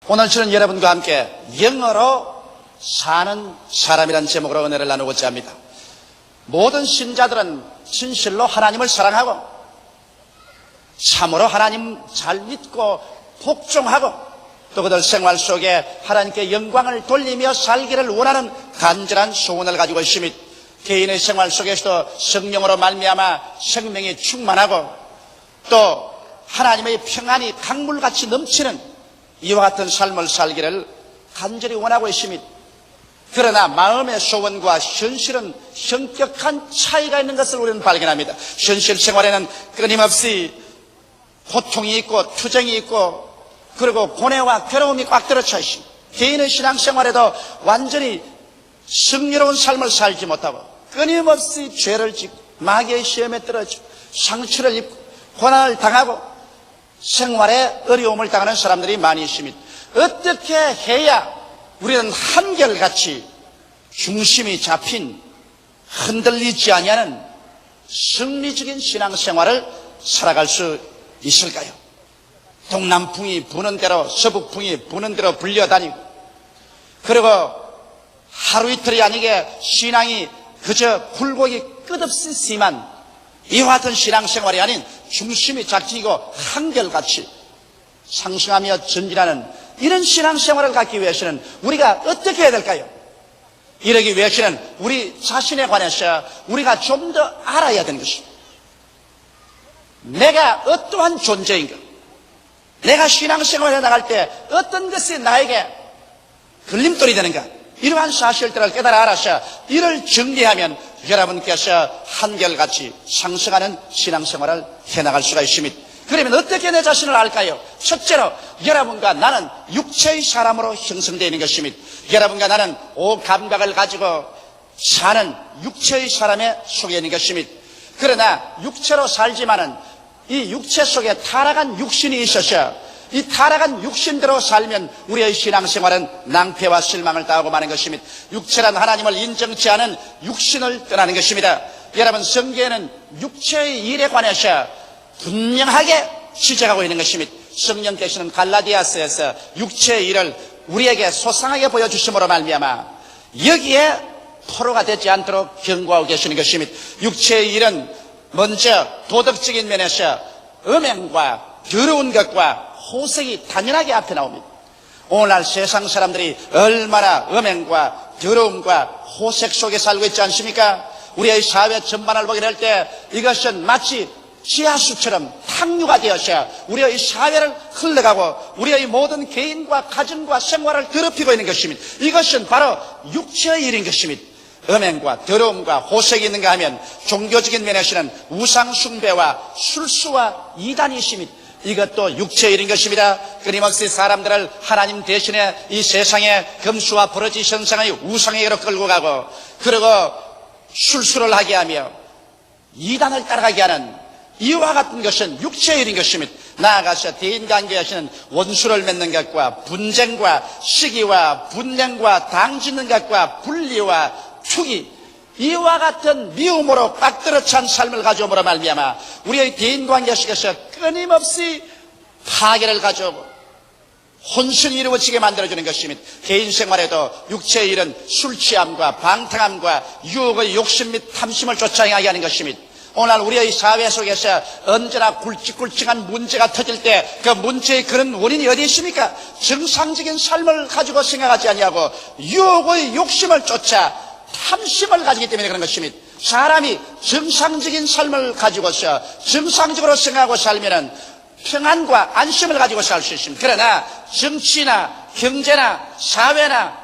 오늘 저는 여러분과 함께 영어로 사는 사람이라는 제목으로 은혜를 나누고자 합니다. 모든 신자들은 진실로 하나님을 사랑하고 참으로 하나님 잘 믿고 복종하고 또 그들 생활 속에 하나님께 영광을 돌리며 살기를 원하는 간절한 소원을 가지고 있으며 개인의 생활 속에서도 성령으로 말미암아 생명이 충만하고 또 하나님의 평안이 강물같이 넘치는 이와 같은 삶을 살기를 간절히 원하고 있습니다. 그러나 마음의 소원과 현실은 현격한 차이가 있는 것을 우리는 발견합니다. 현실 생활에는 끊임없이 고통이 있고 투쟁이 있고 그리고 고뇌와 괴로움이 꽉 들어차 있습니다. 개인의 신앙생활에도 완전히 승리로운 삶을 살지 못하고 끊임없이 죄를 짓고 마귀의 시험에 떨어지고 상처를 입고 고난을 당하고 생활에 어려움을 당하는 사람들이 많이 있습니다. 어떻게 해야 우리는 한결같이 중심이 잡힌 흔들리지 아니하는 승리적인 신앙생활을 살아갈 수 있을까요? 동남풍이 부는 대로 서북풍이 부는 대로 불려다니고 그리고 하루 이틀이 아니게 신앙이 그저 굴곡이 끝없이 심한 이와 같은 신앙생활이 아닌 중심이 잡히고 한결같이 상승하며 전진하는 이런 신앙생활을 갖기 위해서는 우리가 어떻게 해야 될까요? 이러기 위해서는 우리 자신에 관해서 우리가 좀 더 알아야 되는 것입니다. 내가 어떠한 존재인가? 내가 신앙생활에 나갈 때 어떤 것이 나에게 걸림돌이 되는가? 이러한 사실들을 깨달아 알아서 이를 정리하면 여러분께서 한결같이 상승하는 신앙생활을 해나갈 수가 있습니다. 그러면 어떻게 내 자신을 알까요? 첫째로 여러분과 나는 육체의 사람으로 형성되어 있는 것입니다. 여러분과 나는 오감각을 가지고 사는 육체의 사람에 속해 있는 것입니다. 그러나 육체로 살지만은 이 육체 속에 타락한 육신이 있어서 이 타락한 육신대로 살면 우리의 신앙생활은 낭패와 실망을 당하고 마는 것입니다. 육체란 하나님을 인정치 않은 육신을 떠나는 것입니다. 여러분 성경에는 육체의 일에 관해서 분명하게 지적하고 있는 것입니다. 성령께서는 갈라디아서에서 육체의 일을 우리에게 소상하게 보여주심으로 말미암아 여기에 포로가 되지 않도록 경고하고 계시는 것입니다. 육체의 일은 먼저 도덕적인 면에서 음행과 더러운 것과 호색이 당연하게 앞에 나옵니다. 오늘날 세상 사람들이 얼마나 음행과 더러움과 호색 속에 살고 있지 않습니까? 우리의 사회 전반을 보게 될 때 이것은 마치 지하수처럼 탕류가 되어서 우리의 사회를 흘러가고 우리의 모든 개인과 가정과 생활을 더럽히고 있는 것입니다. 이것은 바로 육체의 일인 것입니다. 음행과 더러움과 호색이 있는가 하면 종교적인 면에서는 우상숭배와 술수와 이단이 있습니다. 이것도 육체의 일인 것입니다. 끊임없이 사람들을 하나님 대신에 이 세상에 금수와 버러지 현상의 우상에게로 끌고 가고 그리고 술수를 하게 하며 이단을 따라가게 하는 이와 같은 것은 육체의 일인 것입니다. 나아가서 대인관계에서는 원수를 맺는 것과 분쟁과 시기와 분쟁과 당짓는 것과 분리와 투기 이와 같은 미움으로 꽉들어 찬 삶을 가져옴으로 말미암아 우리의 대인관계 속에서 끊임없이 파괴를 가져오고 혼선이 이루어지게 만들어주는 것입니다. 개인 생활에도 육체의 일은 술 취함과 방탕함과 유혹의 욕심 및 탐심을 쫓아 행하게 하는 것입니다. 오늘 우리의 사회 속에서 언제나 굵직굵직한 문제가 터질 때 그 문제의 그런 원인이 어디 있습니까? 정상적인 삶을 가지고 생각하지 아니하고 유혹의 욕심을 쫓아 탐심을 가지기 때문에 그런 것입니다. 사람이 정상적인 삶을 가지고서 정상적으로 생각하고 살면은 평안과 안심을 가지고 살 수 있습니다. 그러나 정치나 경제나 사회나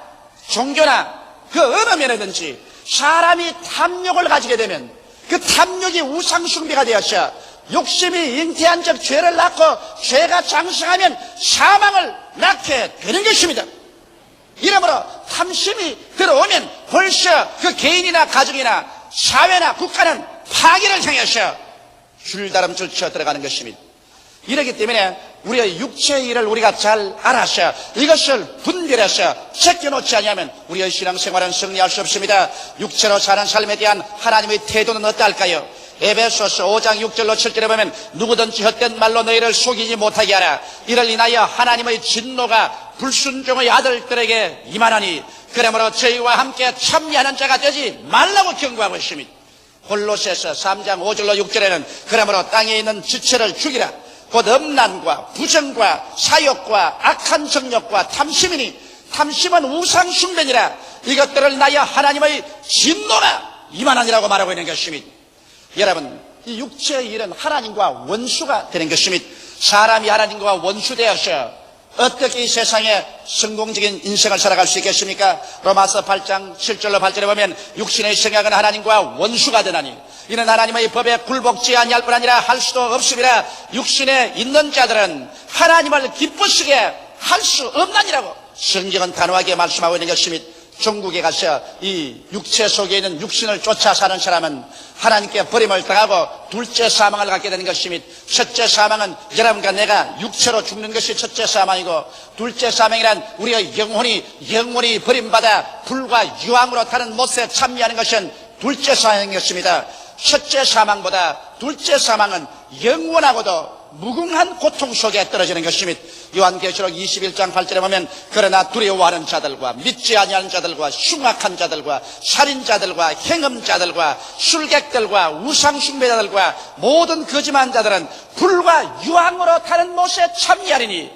종교나 그 어느 면에든지 사람이 탐욕을 가지게 되면 그 탐욕이 우상숭배가 되어서 욕심이 잉태한 적 죄를 낳고 죄가 장성하면 사망을 낳게 되는 것입니다. 이러므로 탐심이 들어오면 벌써 그 개인이나 가정이나 사회나 국가는 파괴를 향해서 줄다름줄 쳐 들어가는 것입니다. 이렇기 때문에 우리의 육체의 일을 우리가 잘 알아서 이것을 분별해서 제껴놓지 않으면 우리의 신앙생활은 승리할 수 없습니다. 육체로 사는 삶에 대한 하나님의 태도는 어떨까요? 에베소서 5장 6절로 7절에 보면 누구든지 헛된 말로 너희를 속이지 못하게 하라. 이를 인하여 하나님의 진노가 불순종의 아들들에게 임하나니 그러므로 저희와 함께 참여하는 자가 되지 말라고 경고하고 있습니다. 골로새서 3장 5절로 6절에는 그러므로 땅에 있는 지체를 죽이라. 곧 음란과 부정과 사욕과 악한 정욕과 탐심이니 탐심은 우상 숭배니라. 이것들을 인하여 하나님의 진노가 임하나니라고 말하고 있는 것입니다. 여러분, 이 육체의 일은 하나님과 원수가 되는 것입니다. 사람이 하나님과 원수되어서 어떻게 이 세상에 성공적인 인생을 살아갈 수 있겠습니까? 로마서 8장 7절로 8절에 보면 육신의 생각은 하나님과 원수가 되나니 이는 하나님의 법에 굴복지 아니할 뿐 아니라 할 수도 없음이라. 육신에 있는 자들은 하나님을 기쁘시게 할 수 없나니라고 성경은 단호하게 말씀하고 있는 것입니다. 중국에 가서 이 육체 속에 있는 육신을 쫓아 사는 사람은 하나님께 버림을 당하고 둘째 사망을 갖게 되는 것입니다. 첫째 사망은 여러분과 내가 육체로 죽는 것이 첫째 사망이고, 둘째 사망이란 우리의 영혼이 버림받아 불과 유황으로 타는 못에 참여하는 것은 둘째 사망인 것입니다. 첫째 사망보다 둘째 사망은 영원하고도 무궁한 고통 속에 떨어지는 것입니다. 요한계시록 21장 8절에 보면 그러나 두려워하는 자들과 믿지 아니하는 자들과 흉악한 자들과 살인자들과 행음자들과 술객들과 우상숭배자들과 모든 거짓한 자들은 불과 유황으로 타는 못에 참여하리니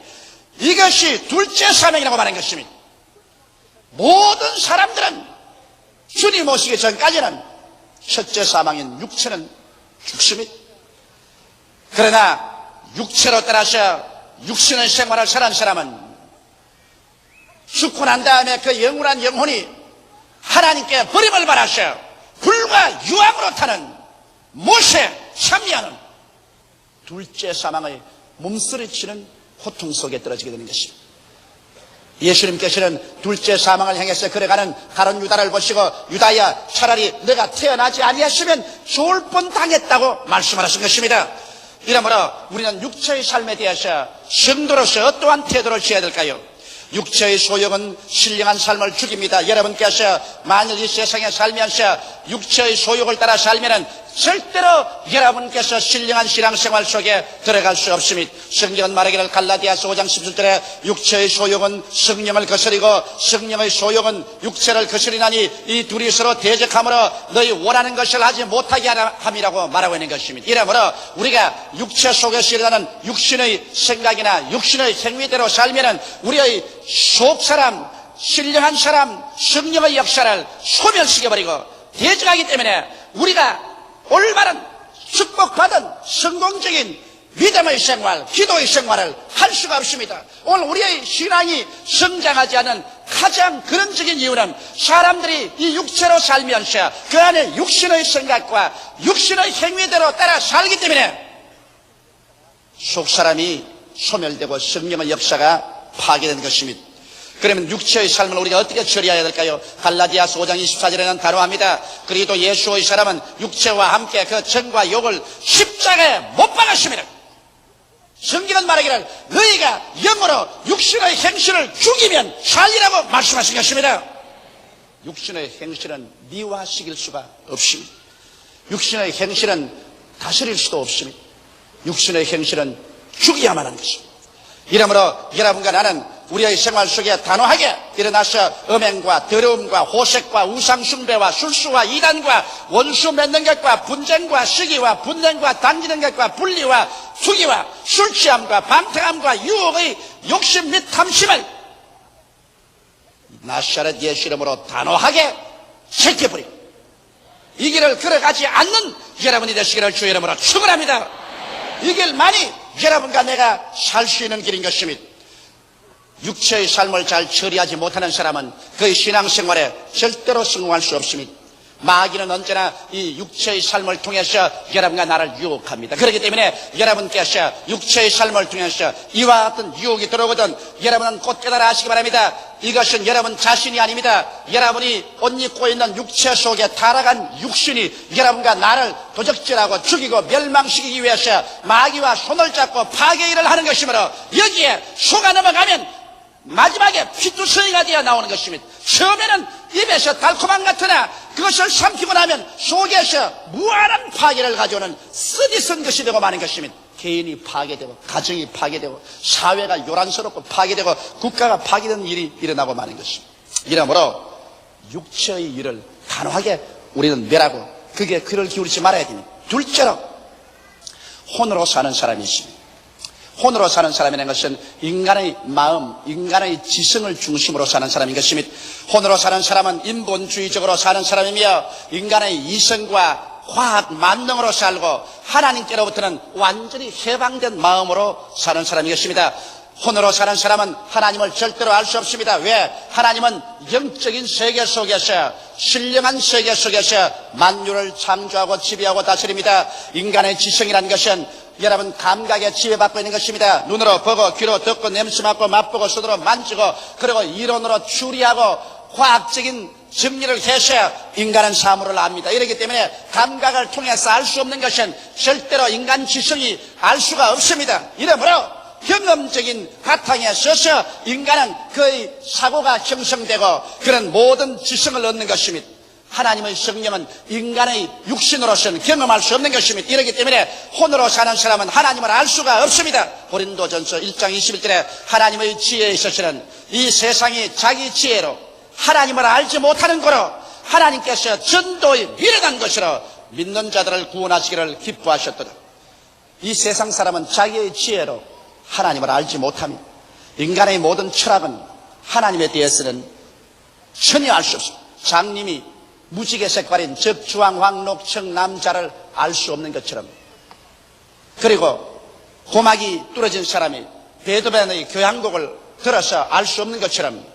이것이 둘째 사망이라고 말하는 것입니다. 모든 사람들은 주님 오시기 전까지는 첫째 사망인 육체는 죽습니다. 그러나 육체로 따라서 육신의 생활을 사는 사람은 죽고 난 다음에 그 영원한 영혼이 하나님께 버림을 받아서 불과 유황으로 타는 못에 참여하는 둘째 사망의 몸서리치는 고통 속에 떨어지게 되는 것입니다. 예수님께서는 둘째 사망을 향해서 걸어가는 가룟 유다를 보시고 유다야, 차라리 너가 태어나지 아니했으면 좋을 뻔 당했다고 말씀하신 것입니다. 이러므로 우리는 육체의 삶에 대해서 성도로서 어떠한 태도를 취해야 될까요? 육체의 소욕은 신령한 삶을 죽입니다. 여러분께서 만일 이 세상에 살면서 육체의 소욕을 따라 살면은 절대로 여러분께서 신령한 신앙생활 속에 들어갈 수 없습니다. 성경은 말하기를 갈라디아서 5장 17절에 육체의 소욕은 성령을 거스리고 성령의 소욕은 육체를 거스리나니 이 둘이 서로 대적함으로 너희 원하는 것을 하지 못하게 함이라고 말하고 있는 것입니다. 이러므로 우리가 육체 속에서 일어나는 육신의 생각이나 육신의 행위대로 살면은 우리의 속사람, 신령한 사람, 성령의 역사를 소멸시켜버리고 대적하기 때문에 우리가 올바른 축복받은 성공적인 믿음의 생활, 기도의 생활을 할 수가 없습니다. 오늘 우리의 신앙이 성장하지 않은 가장 근원적인 이유는 사람들이 이 육체로 살면서 그 안에 육신의 생각과 육신의 행위대로 따라 살기 때문에 속사람이 소멸되고 성령의 역사가 파괴된 것입니다. 그러면 육체의 삶을 우리가 어떻게 처리해야 될까요? 갈라디아서 5장 24절에는 단호합니다. 그리고 예수의 사람은 육체와 함께 그 정과 욕을 십자가에 못 박았습니다. 성경은 말하기를 너희가 영으로 육신의 행실을 죽이면 살리라고 말씀하신 것입니다. 육신의 행실은 미화시킬 수가 없습니다. 육신의 행실은 다스릴 수도 없습니다. 육신의 행실은 죽여야만 하는 것입니다. 이러므로 여러분과 나는 우리의 생활 속에 단호하게 일어나서 음행과 더러움과 호색과 우상숭배와 술수와 이단과 원수 맺는 것과 분쟁과 시기와 분쟁과 당기는 것과 분리와 투기와 술취함과 방탕함과 유혹의 욕심 및 탐심을 나사렛 예수 이름으로 단호하게 제껴버리고 이 길을 걸어가지 않는 여러분이 되시기를 주의 이름으로 축원합니다. 이 길만이 여러분과 내가 살 수 있는 길인 것입니다. 육체의 삶을 잘 처리하지 못하는 사람은 그의 신앙생활에 절대로 성공할 수 없습니다. 마귀는 언제나 이 육체의 삶을 통해서 여러분과 나를 유혹합니다. 그렇기 때문에 여러분께서 육체의 삶을 통해서 이와 같은 유혹이 들어오거든 여러분은 곧 깨달아 하시기 바랍니다. 이것은 여러분 자신이 아닙니다. 여러분이 옷 입고 있는 육체 속에 타락한 육신이 여러분과 나를 도적질하고 죽이고 멸망시키기 위해서 마귀와 손을 잡고 파괴 일을 하는 것이므로 여기에 속아 넘어가면 마지막에 피투성이가 되어 나오는 것입니다. 처음에는 입에서 달콤한 같으나 그것을 삼키고 나면 속에서 무한한 파괴를 가져오는 쓰디쓴 것이 되고 마는 것입니다. 개인이 파괴되고 가정이 파괴되고 사회가 요란스럽고 파괴되고 국가가 파괴되는 일이 일어나고 마는 것입니다. 이러므로 육체의 일을 단호하게 우리는 멸하고 그게 귀를 기울이지 말아야 됩니다. 둘째로 혼으로 사는 사람이 있습니다. 혼으로 사는 사람이라는 것은 인간의 마음, 인간의 지성을 중심으로 사는 사람인 것입니다. 혼으로 사는 사람은 인본주의적으로 사는 사람이며 인간의 이성과 과학 만능으로 살고 하나님께로부터는 완전히 해방된 마음으로 사는 사람인 것입니다. 혼으로 사는 사람은 하나님을 절대로 알 수 없습니다. 왜? 하나님은 영적인 세계 속에서 신령한 세계 속에서 만유를 창조하고 지배하고 다스립니다. 인간의 지성이라는 것은 여러분 감각에 지배받고 있는 것입니다. 눈으로 보고 귀로 듣고 냄새 맡고 맛보고 손으로 만지고 그리고 이론으로 추리하고 과학적인 정리를 해서 인간은 사물을 압니다. 이렇기 때문에 감각을 통해서 알 수 없는 것은 절대로 인간 지성이 알 수가 없습니다. 이러므로 경험적인 바탕에 서서 인간은 그의 사고가 형성되고 그런 모든 지성을 얻는 것입니다. 하나님의 성령은 인간의 육신으로서는 경험할 수 없는 것입니다. 이렇기 때문에 혼으로 사는 사람은 하나님을 알 수가 없습니다. 고린도전서 1장 21절에 하나님의 지혜에 있어서는 이 세상이 자기 지혜로 하나님을 알지 못하는 거로 하나님께서 전도에 미련한 것으로 믿는 자들을 구원하시기를 기뻐하셨도다. 이 세상 사람은 자기의 지혜로 하나님을 알지 못합니다. 인간의 모든 철학은 하나님에 대해서는 전혀 알 수 없습니다. 장님이 무지개 색깔인 즉 주황, 황, 녹, 청, 남자를 알 수 없는 것처럼 그리고 고막이 뚫어진 사람이 베토벤의 교향곡을 들어서 알 수 없는 것처럼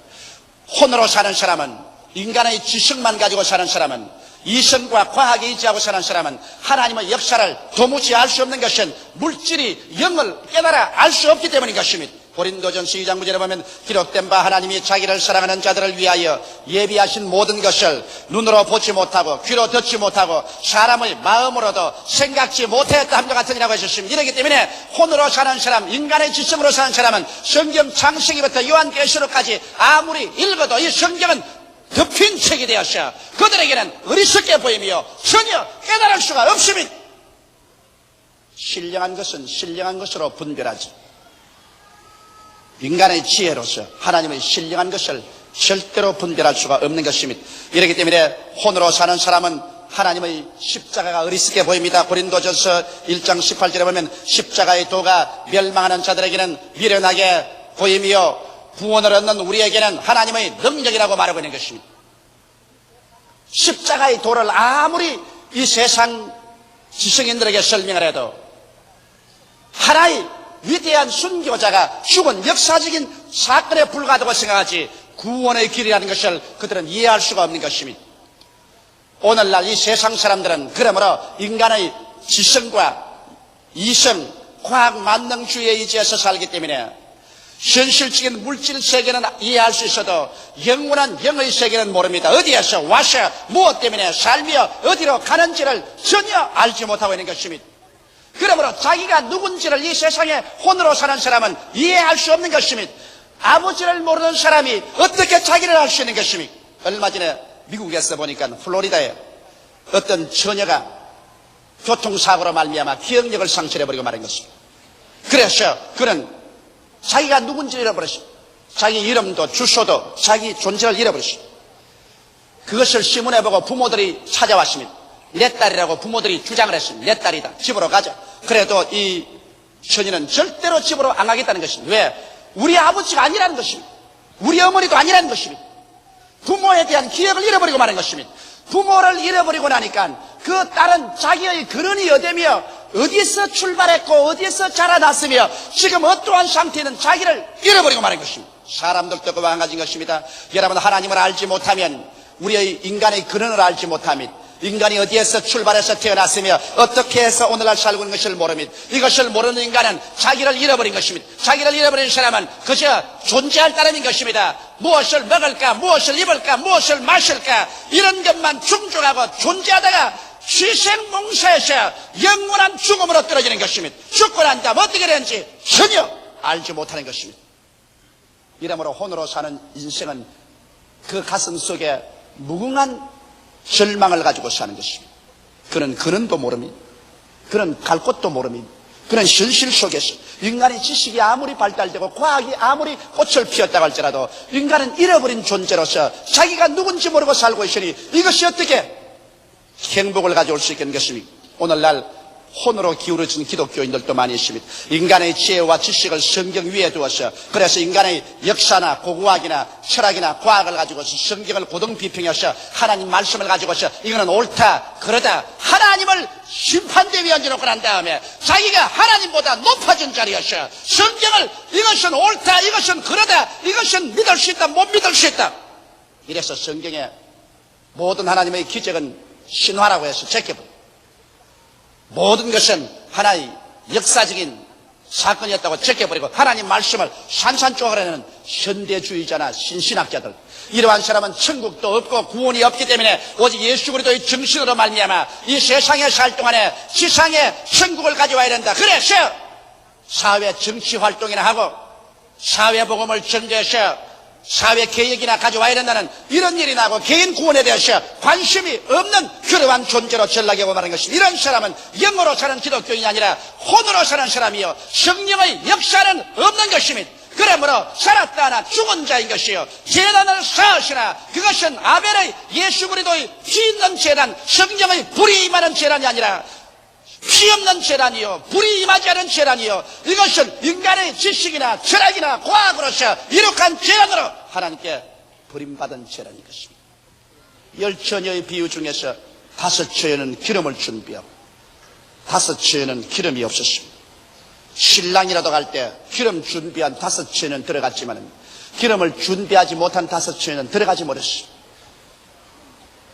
혼으로 사는 사람은 인간의 지식만 가지고 사는 사람은 이성과 과학에 의지하고 사는 사람은 하나님의 역사를 도무지 알 수 없는 것은 물질이 영을 깨달아 알 수 없기 때문인 것입니다. 고린도전서 2장 9절에 보면 기록된 바 하나님이 자기를 사랑하는 자들을 위하여 예비하신 모든 것을 눈으로 보지 못하고 귀로 듣지 못하고 사람의 마음으로도 생각지 못했다 함과 같으니라고 하셨습니다. 이렇기 때문에 혼으로 사는 사람, 인간의 지성으로 사는 사람은 성경 창세기부터 요한계시록까지 아무리 읽어도 이 성경은 덮인 책이 되었어 그들에게는 어리석게 보이며 전혀 깨달을 수가 없습니다. 신령한 것은 신령한 것으로 분별하지 인간의 지혜로서 하나님의 신령한 것을 절대로 분별할 수가 없는 것입니다. 이렇기 때문에 혼으로 사는 사람은 하나님의 십자가가 어리석게 보입니다. 고린도전서 1장 18절에 보면 십자가의 도가 멸망하는 자들에게는 미련하게 보이며 구원을 얻는 우리에게는 하나님의 능력이라고 말하고 있는 것입니다. 십자가의 도를 아무리 이 세상 지성인들에게 설명을 해도 하나의 위대한 순교자가 죽은 역사적인 사건에 불과하다고 생각하지 구원의 길이라는 것을 그들은 이해할 수가 없는 것입니다. 오늘날 이 세상 사람들은 그러므로 인간의 지성과 이성, 과학 만능주의에 의지해서 살기 때문에 현실적인 물질 세계는 이해할 수 있어도 영원한 영의 세계는 모릅니다. 어디에서 와서 무엇 때문에 살며 어디로 가는지를 전혀 알지 못하고 있는 것입니다. 그러므로 자기가 누군지를 이 세상에 혼으로 사는 사람은 이해할 수 없는 것입니다. 아버지를 모르는 사람이 어떻게 자기를 알 수 있는 것입니까? 얼마 전에 미국에서 보니까 플로리다에 어떤 처녀가 교통사고로 말미암아 기억력을 상실해버리고 말한 것입니다. 그래서 그는 자기가 누군지를 잃어버렸습니다. 자기 이름도 주소도 자기 존재를 잃어버렸습니다. 그것을 신문에 보고 부모들이 찾아왔습니다. 내 딸이라고 부모들이 주장을 했습니다. 내 딸이다. 집으로 가자. 그래도 이 처녀는 절대로 집으로 안 가겠다는 것입니다. 왜? 우리 아버지가 아니라는 것입니다. 우리 어머니도 아니라는 것입니다. 부모에 대한 기억을 잃어버리고 마는 것입니다. 부모를 잃어버리고 나니까 그 딸은 자기의 근원이 어디며 어디에서 출발했고 어디에서 자라났으며 지금 어떠한 상태는 자기를 잃어버리고 마는 것입니다. 사람들도 그와 마찬가지인 것입니다. 여러분 하나님을 알지 못하면 우리의 인간의 근원을 알지 못함이 인간이 어디에서 출발해서 태어났으며 어떻게 해서 오늘날 살고 있는 것을 모릅니다. 이것을 모르는 인간은 자기를 잃어버린 것입니다. 자기를 잃어버린 사람은 그저 존재할 따름인 것입니다. 무엇을 먹을까, 무엇을 입을까, 무엇을 마실까 이런 것만 충족하고 존재하다가 희생봉사에서 영원한 죽음으로 떨어지는 것입니다. 죽고 난 다음 어떻게 되는지 전혀 알지 못하는 것입니다. 이러므로 혼으로 사는 인생은 그 가슴 속에 무궁한 절망을 가지고 사는 것입니다. 그는 근원도 모릅니다. 그는 갈 곳도 모릅니다. 그는 현실 속에서 인간의 지식이 아무리 발달되고 과학이 아무리 꽃을 피웠다고 할지라도 인간은 잃어버린 존재로서 자기가 누군지 모르고 살고 있으니 이것이 어떻게 행복을 가져올 수 있겠는 것입니까? 오늘날 혼으로 기울어진 기독교인들도 많이 있습니다. 인간의 지혜와 지식을 성경 위에 두어서 그래서 인간의 역사나 고고학이나 철학이나 과학을 가지고서 성경을 고등비평해서 하나님 말씀을 가지고서 이거는 옳다 그러다 하나님을 심판대 위에 얹어놓고 난 다음에 자기가 하나님보다 높아진 자리여서 성경을 이것은 옳다 이것은 그러다 이것은 믿을 수 있다 못 믿을 수 있다 이래서 성경에 모든 하나님의 기적은 신화라고 해서 제껴버립니다. 모든 것은 하나의 역사적인 사건이었다고 제껴버리고 하나님 말씀을 산산조각하는 현대주의자나 신신학자들 이러한 사람은 천국도 없고 구원이 없기 때문에 오직 예수 그리스도의 정신으로 말미암아 이 세상에 살 동안에 지상에 천국을 가져와야 된다. 그래서 사회 정치 활동이나 하고 사회복음을 전개해서 사회 개혁이나 가져와야 된다는 이런 일이 나고 개인 구원에 대해서 관심이 없는 그러한 존재로 전락해 오고 말하는 것입니다. 이런 사람은 영으로 사는 기독교인이 아니라 혼으로 사는 사람이요 성령의 역사는 없는 것입니다. 그러므로 살았다 하나 죽은 자인 것이요 제단을 쌓으시나 그것은 아벨의 예수 그리스도의 피 있는 제단 성령의 불이 임하는 제단이 아니라 피 없는 재단이요 불이 임하지 않은 재단이요 이것은 인간의 지식이나 철학이나 과학으로서 이룩한 재단으로 하나님께 버림받은 재단인 것입니다. 10처녀의 비유 중에서 5처녀는 기름을 준비하고 5처녀는 기름이 없었습니다. 신랑이라도 갈 때 기름 준비한 5처녀는 들어갔지만 기름을 준비하지 못한 5처녀는 들어가지 못했습니다.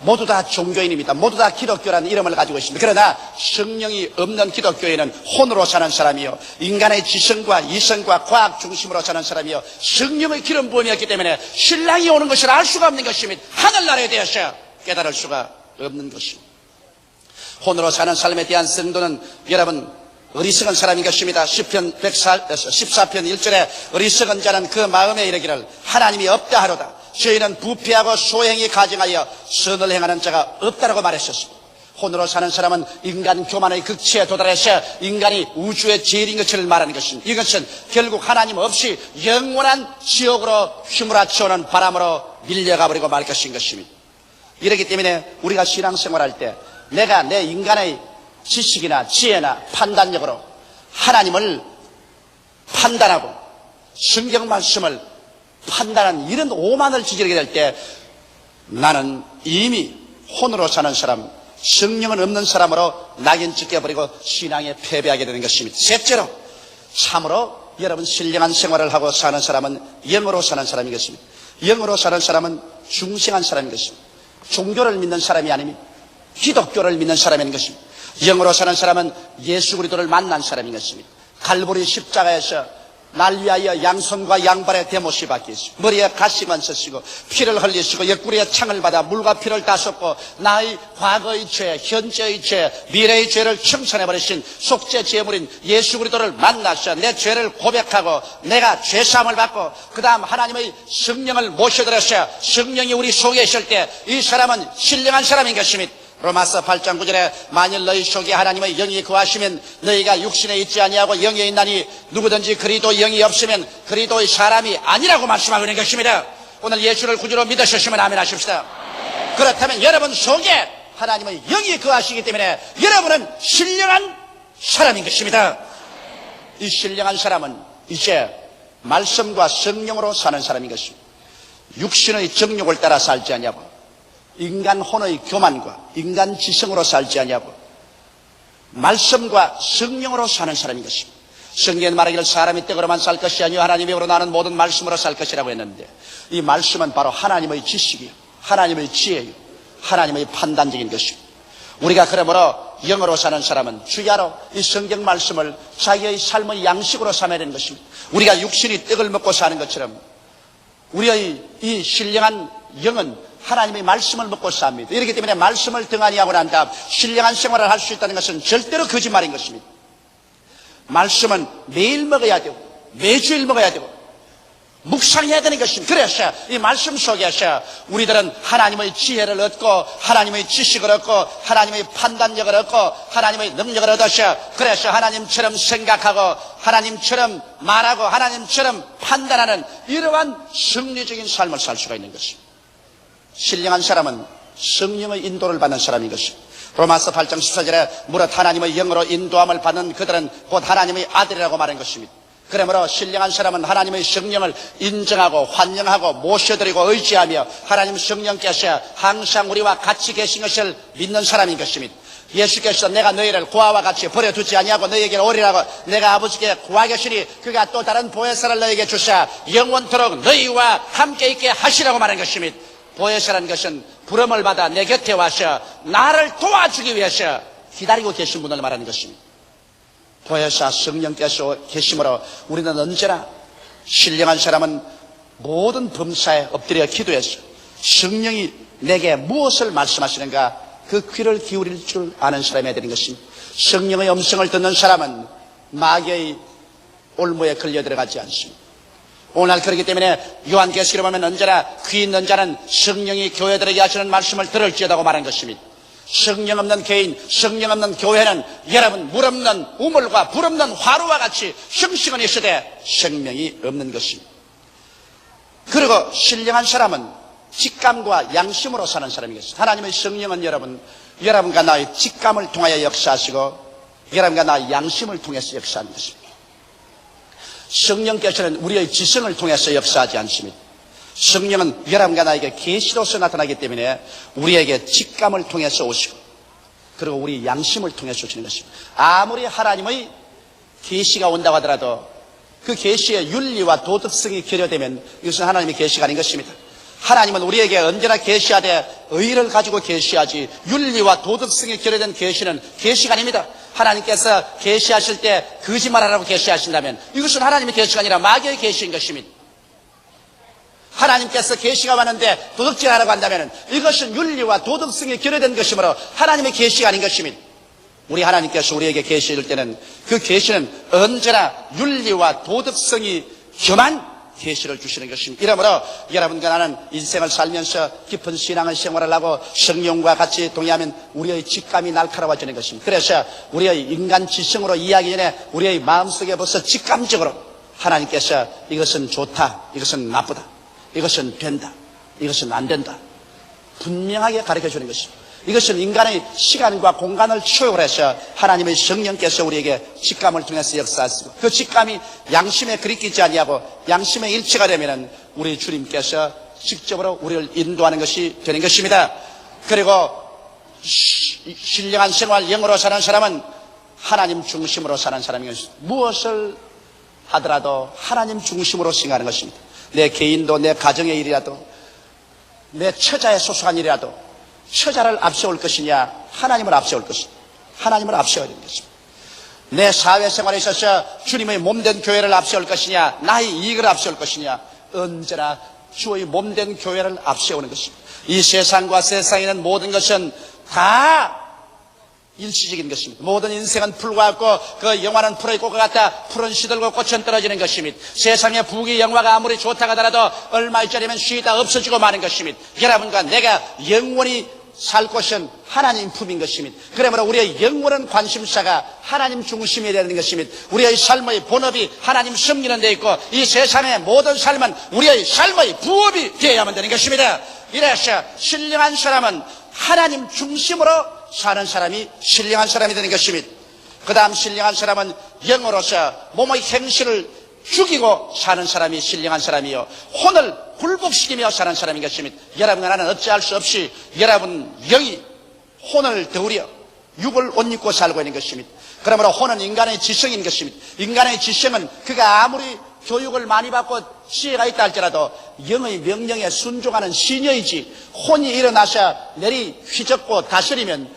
모두 다 종교인입니다. 모두 다 기독교라는 이름을 가지고 있습니다. 그러나 성령이 없는 기독교인은 혼으로 사는 사람이요 인간의 지성과 이성과 과학 중심으로 사는 사람이요 성령의 기름 부음이었기 때문에 신랑이 오는 것을 알 수가 없는 것입니다. 하늘나라에 대해서 깨달을 수가 없는 것입니다. 혼으로 사는 삶에 대한 성도는 여러분 어리석은 사람인 것입니다. 시편 14편 1절에 어리석은 자는 그 마음에 이르기를 하나님이 없다 하로다. 저희는 부패하고 소행이 가증하여 선을 행하는 자가 없다라고 말했었습니다. 혼으로 사는 사람은 인간 교만의 극치에 도달해서 인간이 우주의 제일인 것을 말하는 것입니다. 이것은 결국 하나님 없이 영원한 지옥으로 휘몰아쳐오는 바람으로 밀려가 버리고 말 것인 것입니다. 이렇기 때문에 우리가 신앙생활할 때 내가 내 인간의 지식이나 지혜나 판단력으로 하나님을 판단하고 성경 말씀을 판단하는 이런 오만을 저지르게 될 때 나는 이미 혼으로 사는 사람 성령은 없는 사람으로 낙인 찍혀버리고 신앙에 패배하게 되는 것입니다. 셋째로 참으로 여러분 신령한 생활을 하고 사는 사람은 영으로 사는 사람인 것입니다. 영으로 사는 사람은 중생한 사람인 것입니다. 종교를 믿는 사람이 아닙니다. 기독교를 믿는 사람인 것입니다. 영으로 사는 사람은 예수 그리스도를 만난 사람인 것입니다. 갈보리 십자가에서 날 위하여 양손과 양발에 대못이 박히시고 머리에 가시만 쓰시고 피를 흘리시고 옆구리에 창을 받아 물과 피를 다 쏟고 나의 과거의 죄, 현재의 죄, 미래의 죄를 청산해버리신 속죄 제물인 예수 그리스도를 만나서 내 죄를 고백하고 내가 죄사함을 받고 그 다음 하나님의 성령을 모셔들어서 성령이 우리 속에 있을 때 이 사람은 신령한 사람인 것입니다. 로마서 8장 9절에 만일 너희 속에 하나님의 영이 거하시면 너희가 육신에 있지 아니하고 영에 있나니 누구든지 그리스도 영이 없으면 그리스도의 사람이 아니라고 말씀하고 있는 것입니다. 오늘 예수를 구주로 믿으셨으면 아멘 하십시다. 그렇다면 여러분 속에 하나님의 영이 거하시기 때문에 여러분은 신령한 사람인 것입니다. 이 신령한 사람은 이제 말씀과 성령으로 사는 사람인 것입니다. 육신의 정욕을 따라 살지 아니하고 인간 혼의 교만과 인간 지성으로 살지 아니하고 말씀과 성령으로 사는 사람인 것입니다. 성경에 말하기를 사람이 떡으로만 살 것이 아니요 하나님의 으로 나는 모든 말씀으로 살 것이라고 했는데 이 말씀은 바로 하나님의 지식이요 하나님의 지혜요, 하나님의 판단적인 것입니다. 우리가 그러므로 영으로 사는 사람은 주야로 이 성경 말씀을 자기의 삶의 양식으로 삼아야 되는 것입니다. 우리가 육신이 떡을 먹고 사는 것처럼 우리의 이 신령한 영은 하나님의 말씀을 먹고 삽니다. 이렇기 때문에 말씀을 등한히 하고 난 다음 신령한 생활을 할 수 있다는 것은 절대로 거짓말인 것입니다. 말씀은 매일 먹어야 되고 매주일 먹어야 되고 묵상해야 되는 것입니다. 그래서 이 말씀 속에서 우리들은 하나님의 지혜를 얻고 하나님의 지식을 얻고 하나님의 판단력을 얻고 하나님의 능력을 얻어서 그래서 하나님처럼 생각하고 하나님처럼 말하고 하나님처럼 판단하는 이러한 승리적인 삶을 살 수가 있는 것입니다. 신령한 사람은 성령의 인도를 받는 사람인 것입니다. 로마서 8장 14절에 무릇 하나님의 영으로 인도함을 받는 그들은 곧 하나님의 아들이라고 말한 것입니다. 그러므로 신령한 사람은 하나님의 성령을 인정하고 환영하고 모셔드리고 의지하며 하나님 성령께서 항상 우리와 같이 계신 것을 믿는 사람인 것입니다. 예수께서 내가 너희를 고아와 같이 버려두지 아니하고 너희에게 오리라고 내가 아버지께 구하겠으니 그가 또 다른 보혜사를 너희에게 주사 영원토록 너희와 함께 있게 하시라고 말한 것입니다. 보혜사라는 것은 부름을 받아 내 곁에 와서 나를 도와주기 위해서 기다리고 계신 분을 말하는 것입니다. 보혜사 성령께서 계심으로 우리는 언제나 신령한 사람은 모든 범사에 엎드려 기도해서 성령이 내게 무엇을 말씀하시는가 그 귀를 기울일 줄 아는 사람이 되는 것입니다. 성령의 음성을 듣는 사람은 마귀의 올무에 걸려 들어가지 않습니다. 오늘 그렇기 때문에 요한계시록에 보면 언제나 귀 있는 자는 성령이 교회들에게 하시는 말씀을 들을지어다고 말한 것입니다. 성령 없는 개인, 성령 없는 교회는 여러분 물 없는 우물과 불 없는 화로와 같이 형식은 있으되 생명이 없는 것입니다. 그리고 신령한 사람은 직감과 양심으로 사는 사람이겠습니다. 하나님의 성령은 여러분과 나의 직감을 통하여 역사하시고 여러분과 나의 양심을 통해서 역사하는 것입니다. 성령께서는 우리의 지성을 통해서 역사하지 않습니다. 성령은 여러분과 나에게 계시로서 나타나기 때문에 우리에게 직감을 통해서 오시고 그리고 우리 양심을 통해서 오시는 것입니다. 아무리 하나님의 계시가 온다고 하더라도 그 계시의 윤리와 도덕성이 결여되면 이것은 하나님의 계시가 아닌 것입니다. 하나님은 우리에게 언제나 계시하되 의를 가지고 계시하지 윤리와 도덕성이 결여된 계시는 계시가 아닙니다. 하나님께서 계시하실 때 거짓말하라고 계시하신다면 이것은 하나님의 계시가 아니라 마귀의 계시인 것입니다. 하나님께서 계시가 왔는데 도덕질하라고 한다면 이것은 윤리와 도덕성이 결여된 것이므로 하나님의 계시가 아닌 것입니다. 우리 하나님께서 우리에게 계시해 줄 때는 그 계시는 언제나 윤리와 도덕성이 겸한 계시를 주시는 것입니다. 이러므로 여러분과 나는 인생을 살면서 깊은 신앙의 생활을 하고 성령과 같이 동의하면 우리의 직감이 날카로워지는 것입니다. 그래서 우리의 인간 지성으로 이해하기 전에 우리의 마음속에 벌써 직감적으로 하나님께서 이것은 좋다, 이것은 나쁘다, 이것은 된다, 이것은 안 된다 분명하게 가르쳐주는 것입니다. 이것은 인간의 시간과 공간을 초월해서 하나님의 성령께서 우리에게 직감을 통해서 역사하시고 그 직감이 양심에 그리끼지 아니하고 양심의 일치가 되면 우리 주님께서 직접으로 우리를 인도하는 것이 되는 것입니다. 그리고 신령한 생활 영으로 사는 사람은 하나님 중심으로 사는 사람인 것입니다. 무엇을 하더라도 하나님 중심으로 생각하는 것입니다. 내 개인도 내 가정의 일이라도 내 처자에 소속한 일이라도 처자를 앞세울 것이냐 하나님을 앞세울 것이냐 하나님을 앞세워야 되는 것입니다. 내 사회생활에 있어서 주님의 몸된 교회를 앞세울 것이냐 나의 이익을 앞세울 것이냐 언제나 주의 몸된 교회를 앞세우는 것입니다. 이 세상과 세상에 있는 모든 것은 다 일시적인 것입니다. 모든 인생은 풀과 같고 그 영화는 풀의 꽃과 같다. 풀은 시들고 꽃은 떨어지는 것입니다. 세상의 부귀 영화가 아무리 좋다고 하더라도 얼마 있자리면 쉬다 없어지고 마는 것입니다. 여러분과 내가 영원히 살 곳은 하나님 품인 것입니다. 그러므로 우리의 영원한 관심사가 하나님 중심이 되는 것입니다. 우리의 삶의 본업이 하나님 섬기는 데 있고 이 세상의 모든 삶은 우리의 삶의 부업이 되어야만 되는 것입니다. 이래서 신령한 사람은 하나님 중심으로 사는 사람이 신령한 사람이 되는 것입니다. 그 다음 신령한 사람은 영으로서 몸의 행실을 죽이고 사는 사람이 신령한 사람이요 혼을 굴복시키며 사는 사람인 것입니다. 여러분과 나는 어찌할 수 없이 여러분 영이 혼을 더우려 육을 옷 입고 살고 있는 것입니다. 그러므로 혼은 인간의 지성인 것입니다. 인간의 지성은 그가 아무리 교육을 많이 받고 지혜가 있다 할지라도 영의 명령에 순종하는 시녀이지 혼이 일어나셔 내리 휘젓고 다스리면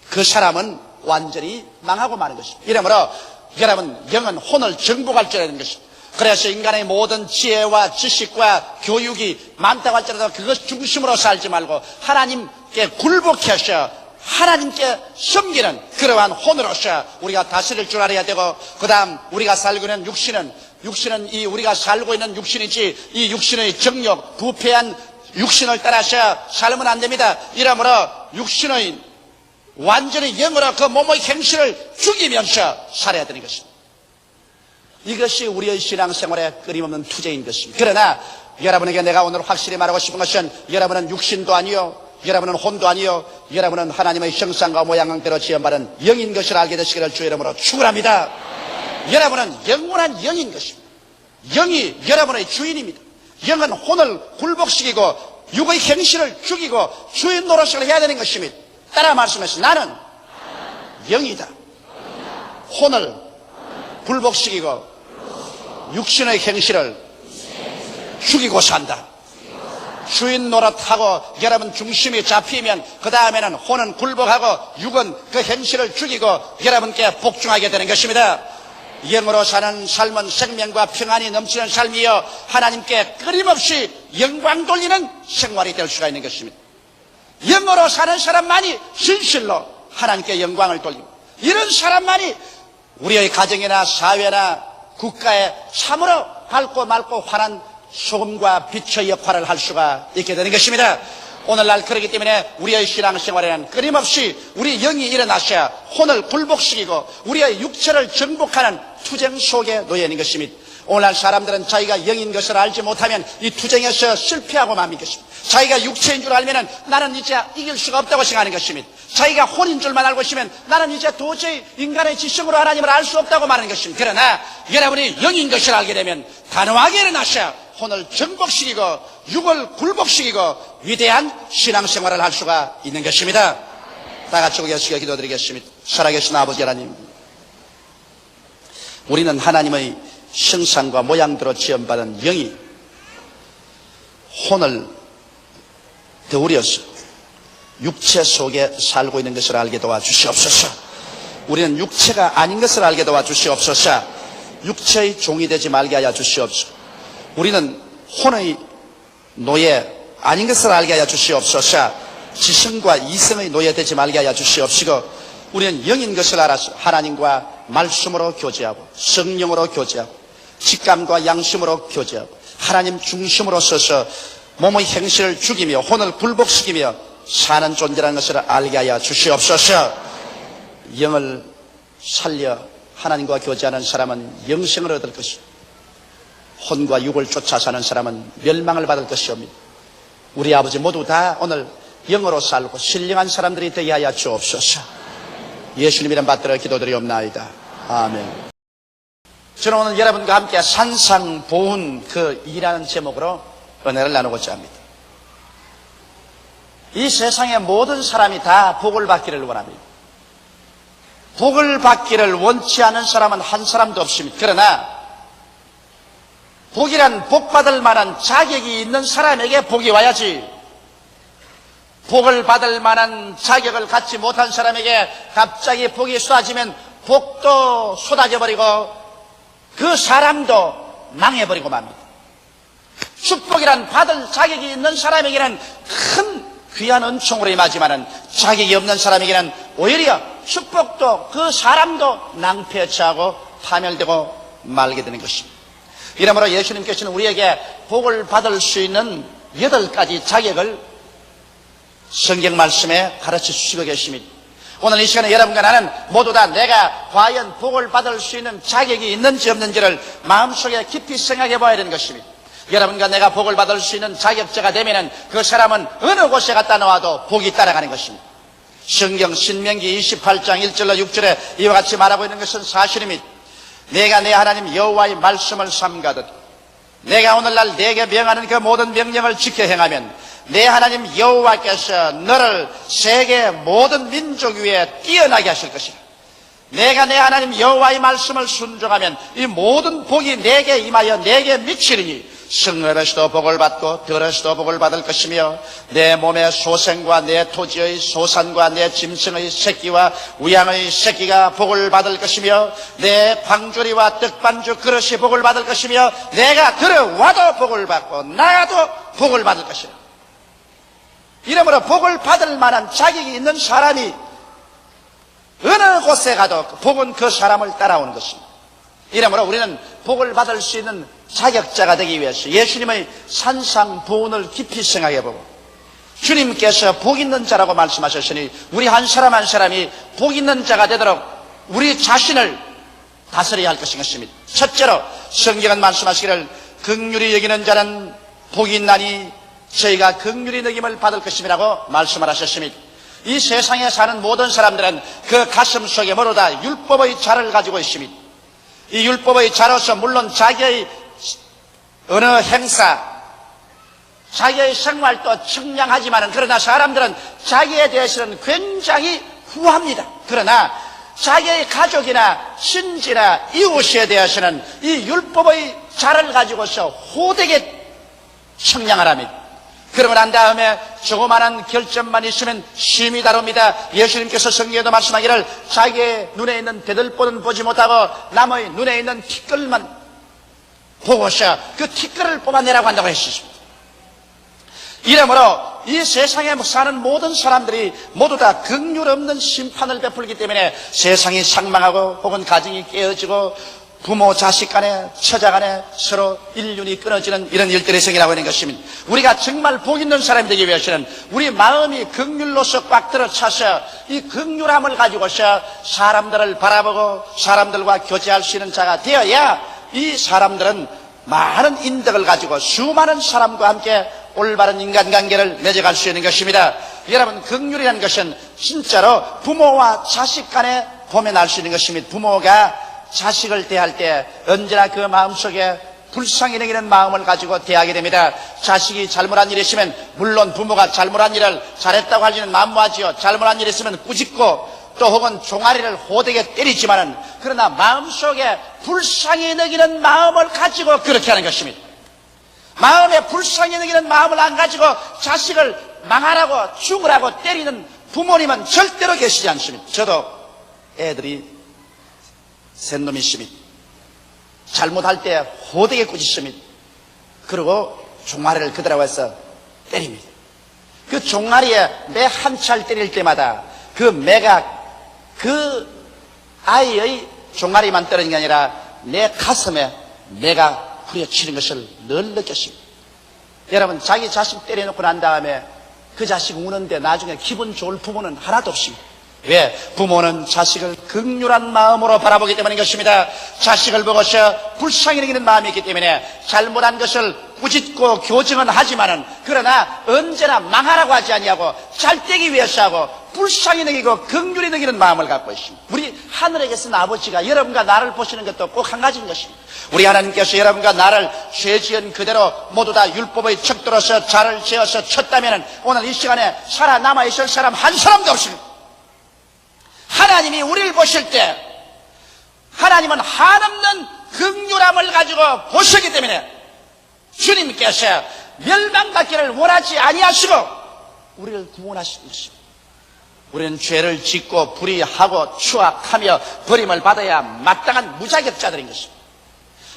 그 사람은 완전히 망하고 마는 것입니다. 이러므로 여러분 영은 혼을 정복할 줄 아는 것입니다. 그래서 인간의 모든 지혜와 지식과 교육이 많다고 할지라도 그것 중심으로 살지 말고 하나님께 굴복해 하셔 하나님께 섬기는 그러한 혼으로서 우리가 다스릴 줄 알아야 되고, 그 다음 우리가 살고 있는 육신은 이 우리가 살고 있는 육신이지 이 육신의 정욕 부패한 육신을 따라서 살면 안 됩니다. 이러므로 육신의 완전히 영으로 그 몸의 행실을 죽이면서 살아야 되는 것입니다. 이것이 우리의 신앙생활의 끊임없는 투쟁인 것입니다. 그러나 여러분에게 내가 오늘 확실히 말하고 싶은 것은 여러분은 육신도 아니요 여러분은 혼도 아니요 여러분은 하나님의 형상과 모양대로 지음받은 영인 것을 알게 되시기를 주의 이름으로 축원합니다. 여러분은 영원한 영인 것입니다. 영이 여러분의 주인입니다. 영은 혼을 굴복시키고 육의 행실을 죽이고 주인 노릇을 해야 되는 것입니다. 따라 말씀하시오. 나는 영이다. 혼을 굴복시키고 육신의 행실을 죽이고 산다. 주인 노릇하고 여러분 중심이 잡히면 그 다음에는 혼은 굴복하고 육은 그 행실을 죽이고 여러분께 복종하게 되는 것입니다. 영으로 사는 삶은 생명과 평안이 넘치는 삶이요 하나님께 끊임없이 영광 돌리는 생활이 될 수가 있는 것입니다. 영으로 사는 사람만이 진실로 하나님께 영광을 돌리고 이런 사람만이 우리의 가정이나 사회나 국가에 참으로 밝고 맑고 환한 소금과 빛의 역할을 할 수가 있게 되는 것입니다. 오늘날 그렇기 때문에 우리의 신앙생활에는 끊임없이 우리 영이 일어나셔야 혼을 굴복시키고 우리의 육체를 정복하는 투쟁 속에 놓여 있는 것입니다. 오늘날 사람들은 자기가 영인 것을 알지 못하면 이 투쟁에서 실패하고 맙니다. 자기가 육체인 줄 알면 나는 이제 이길 수가 없다고 생각하는 것입니다. 자기가 혼인 줄만 알고 있으면 나는 이제 도저히 인간의 지성으로 하나님을 알 수 없다고 말하는 것입니다. 그러나 여러분이 영인 것을 알게 되면 단호하게 일어나셔 혼을 정복시키고 육을 굴복시키고 위대한 신앙생활을 할 수가 있는 것입니다. 다 같이 고개숙여 기도드리겠습니다. 살아계신 아버지 하나님, 우리는 하나님의 형상과 모양대로 지음받은 영이 혼을 더우려서 육체 속에 살고 있는 것을 알게 도와주시옵소서. 우리는 육체가 아닌 것을 알게 도와주시옵소서. 육체의 종이 되지 말게 하여 주시옵소서. 우리는 혼의 노예 아닌 것을 알게 하여 주시옵소서. 지성과 이성의 노예 되지 말게 하여 주시옵시고 우리는 영인 것을 알아서 하나님과 말씀으로 교제하고 성령으로 교제하고 직감과 양심으로 교제하고 하나님 중심으로 서서 몸의 행실을 죽이며 혼을 굴복시키며 사는 존재라는 것을 알게 하여 주시옵소서. 영을 살려 하나님과 교제하는 사람은 영생을 얻을 것이고 혼과 육을 쫓아 사는 사람은 멸망을 받을 것이옵니다. 우리 아버지 모두 다 오늘 영으로 살고 신령한 사람들이 되게 하여 주옵소서. 예수님 이름 받들어 기도드리옵나이다. 아멘. 저는 오늘 여러분과 함께 산상보훈 그 이라는 제목으로 은혜를 나누고자 합니다. 이 세상의 모든 사람이 다 복을 받기를 원합니다. 복을 받기를 원치 않은 사람은 한 사람도 없습니다. 그러나 복이란 복받을 만한 자격이 있는 사람에게 복이 와야지 복을 받을 만한 자격을 갖지 못한 사람에게 갑자기 복이 쏟아지면 복도 쏟아져버리고 그 사람도 망해버리고 맙니다. 축복이란 받을 자격이 있는 사람에게는 큰 귀한 은총으로 임하지만은 자격이 없는 사람에게는 오히려 축복도 그 사람도 낭패에 처하고 파멸되고 말게 되는 것입니다. 이러므로 예수님께서는 우리에게 복을 받을 수 있는 8가지 자격을 성경 말씀에 가르쳐 주시고 계십니다. 오늘 이 시간에 여러분과 나는 모두 다 내가 과연 복을 받을 수 있는 자격이 있는지 없는지를 마음속에 깊이 생각해 봐야 되는 것입니다. 여러분과 내가 복을 받을 수 있는 자격자가 되면은 그 사람은 어느 곳에 갔다 나와도 복이 따라가는 것입니다. 성경 신명기 28장 1절로 6절에 이와 같이 말하고 있는 것은 사실입니다. 내가 내 하나님 여호와의 말씀을 삼가듯 내가 오늘날 내게 명하는 그 모든 명령을 지켜 행하면 내 하나님 여호와께서 너를 세계 모든 민족 위에 뛰어나게 하실 것이다. 내가 내 하나님 여호와의 말씀을 순종하면 이 모든 복이 내게 임하여 내게 미치리니 성읍에서도 복을 받고 들에서도 복을 받을 것이며 내 몸의 소생과 내 토지의 소산과 내 짐승의 새끼와 우양의 새끼가 복을 받을 것이며 내 방주리와 떡반주 그릇이 복을 받을 것이며 내가 들어와도 복을 받고 나가도 복을 받을 것이라. 이러므로 복을 받을 만한 자격이 있는 사람이 어느 곳에 가도 복은 그 사람을 따라오는 것입니다. 이러므로 우리는 복을 받을 수 있는 자격자가 되기 위해서 예수님의 산상보훈을 깊이 생각해보고 주님께서 복 있는 자라고 말씀하셨으니 우리 한 사람 한 사람이 복 있는 자가 되도록 우리 자신을 다스려야 할 것입니다. 첫째로 성경은 말씀하시기를 긍휼히 여기는 자는 복이 있나니 저희가 긍휼히 여김을 받을 것임이라고 말씀을 하셨습니다. 이 세상에 사는 모든 사람들은 그 가슴 속에 모두 다 율법의 자를 가지고 있습니다. 이 율법의 자로서 물론 자기의 어느 행사, 자기의 생활도 청량하지만 그러나 사람들은 자기에 대해서는 굉장히 후합니다. 그러나 자기의 가족이나 친지나 이웃에 대해서는 이 율법의 자를 가지고서 호되게 청량하랍니다. 그러고 난 다음에 조그마한 결점만 있으면 심히 다룹니다. 예수님께서 성경에도 말씀하기를 자기의 눈에 있는 대들보는 보지 못하고 남의 눈에 있는 티끌만 보고서 그 티끌을 뽑아내라고 한다고 했습니다. 이러므로 이 세상에 사는 모든 사람들이 모두 다 긍휼 없는 심판을 베풀기 때문에 세상이 상망하고 혹은 가정이 깨어지고 부모 자식 간에 처자 간에 서로 인륜이 끊어지는 이런 일들이 생기라고 하는 것입니다. 우리가 정말 복 있는 사람이 되기 위해서는 우리 마음이 긍휼로서 꽉 들어차서 이 긍휼함을 가지고서 사람들을 바라보고 사람들과 교제할 수 있는 자가 되어야 이 사람들은 많은 인덕을 가지고 수많은 사람과 함께 올바른 인간관계를 맺어갈 수 있는 것입니다. 여러분, 긍휼이라는 것은 진짜로 부모와 자식 간에 보면 알 수 있는 것입니다. 부모가 자식을 대할 때 언제나 그 마음속에 불쌍히 여기는 마음을 가지고 대하게 됩니다. 자식이 잘못한 일이 있으면 물론 부모가 잘못한 일을 잘했다고 하지는 만무하지요. 잘못한 일이 있으면 꾸짖고 또 혹은 종아리를 호되게 때리지만은 그러나 마음속에 불쌍히 여기는 마음을 가지고 그렇게 하는 것입니다. 마음에 불쌍히 여기는 마음을 안 가지고 자식을 망하라고 죽으라고 때리는 부모님은 절대로 계시지 않습니다. 저도 애들이 센 놈이 있습니다. 잘못할 때 호되게 꾸짖습니다. 그리고 종아리를 그대로 해서 때립니다. 그 종아리에 매 한 차를 때릴 때마다 그 매가 그 아이의 종아리만 때리는 게 아니라 내 가슴에 매가 후려치는 것을 늘 느꼈습니다. 여러분, 자기 자식 때려놓고 난 다음에 그 자식 우는데 나중에 기분 좋을 부모는 하나도 없습니다. 왜? 부모는 자식을 긍휼한 마음으로 바라보기 때문인 것입니다. 자식을 보고서 불쌍히 여기는 마음이 있기 때문에 잘못한 것을 꾸짖고 교정은 하지만은 그러나 언제나 망하라고 하지 아니하고 잘되기 위해서 하고 불쌍히 여기고 긍휼히 여기는 마음을 갖고 있습니다. 우리 하늘에 계신 아버지가 여러분과 나를 보시는 것도 꼭 한 가지인 것입니다. 우리 하나님께서 여러분과 나를 죄 지은 그대로 모두 다 율법의 척도로서 자를 지어서 쳤다면은 오늘 이 시간에 살아남아 있을 사람 한 사람도 없습니다. 하나님이 우리를 보실 때 하나님은 한없는 긍휼함을 가지고 보시기 때문에 주님께서 멸망받기를 원하지 아니하시고 우리를 구원하신 것입니다. 우리는 죄를 짓고 불의하고 추악하며 버림을 받아야 마땅한 무자격자들인 것입니다.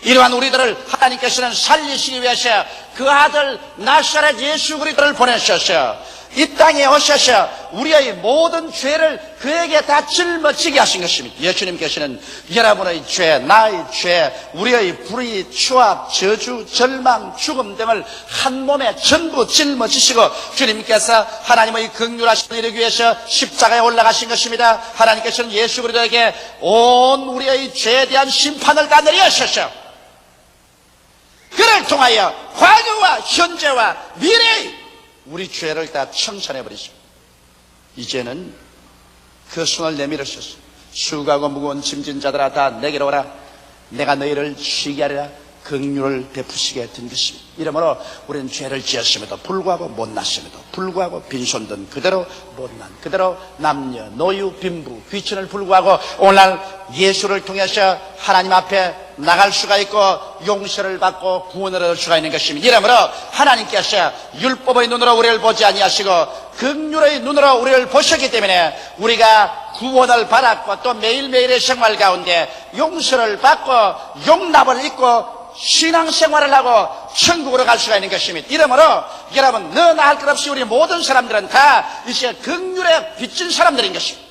이러한 우리들을 하나님께서는 살리시기 위해서 그 아들 나사렛 예수 그리스도를 보내셔서 이 땅에 오셔서 우리의 모든 죄를 그에게 다 짊어지게 하신 것입니다. 예수님께서는 여러분의 죄, 나의 죄, 우리의 불의, 추악, 저주, 절망, 죽음 등을 한 몸에 전부 짊어지시고 주님께서 하나님의 긍휼하심을 이루기 위해서 십자가에 올라가신 것입니다. 하나님께서는 예수 그리스도에게 온 우리의 죄에 대한 심판을 다 내리셨어요. 그를 통하여 과거와 현재와 미래의 우리 죄를 다 청산해버리시고 이제는 그 손을 내밀으셔서 수고하고 무거운 짐진 자들아 다 내게로 오라. 내가 너희를 쉬게 하리라. 긍휼을 베푸시게 된 것입니다. 이러므로 우리는 죄를 지었음에도 불구하고 못났음에도 불구하고 빈손든 그대로 못난 그대로 남녀 노유 빈부 귀천을 불구하고 오늘날 예수를 통해서 하나님 앞에 나갈 수가 있고 용서를 받고 구원을 얻을 수가 있는 것입니다. 이러므로 하나님께서 율법의 눈으로 우리를 보지 아니하시고 긍휼의 눈으로 우리를 보셨기 때문에 우리가 구원을 받았고 또 매일매일의 생활 가운데 용서를 받고 용납을 입고 신앙생활을 하고 천국으로 갈 수가 있는 것입니다. 이러므로 여러분 너나 할 것 없이 우리 모든 사람들은 다 이제 긍휼에 빚진 사람들인 것입니다.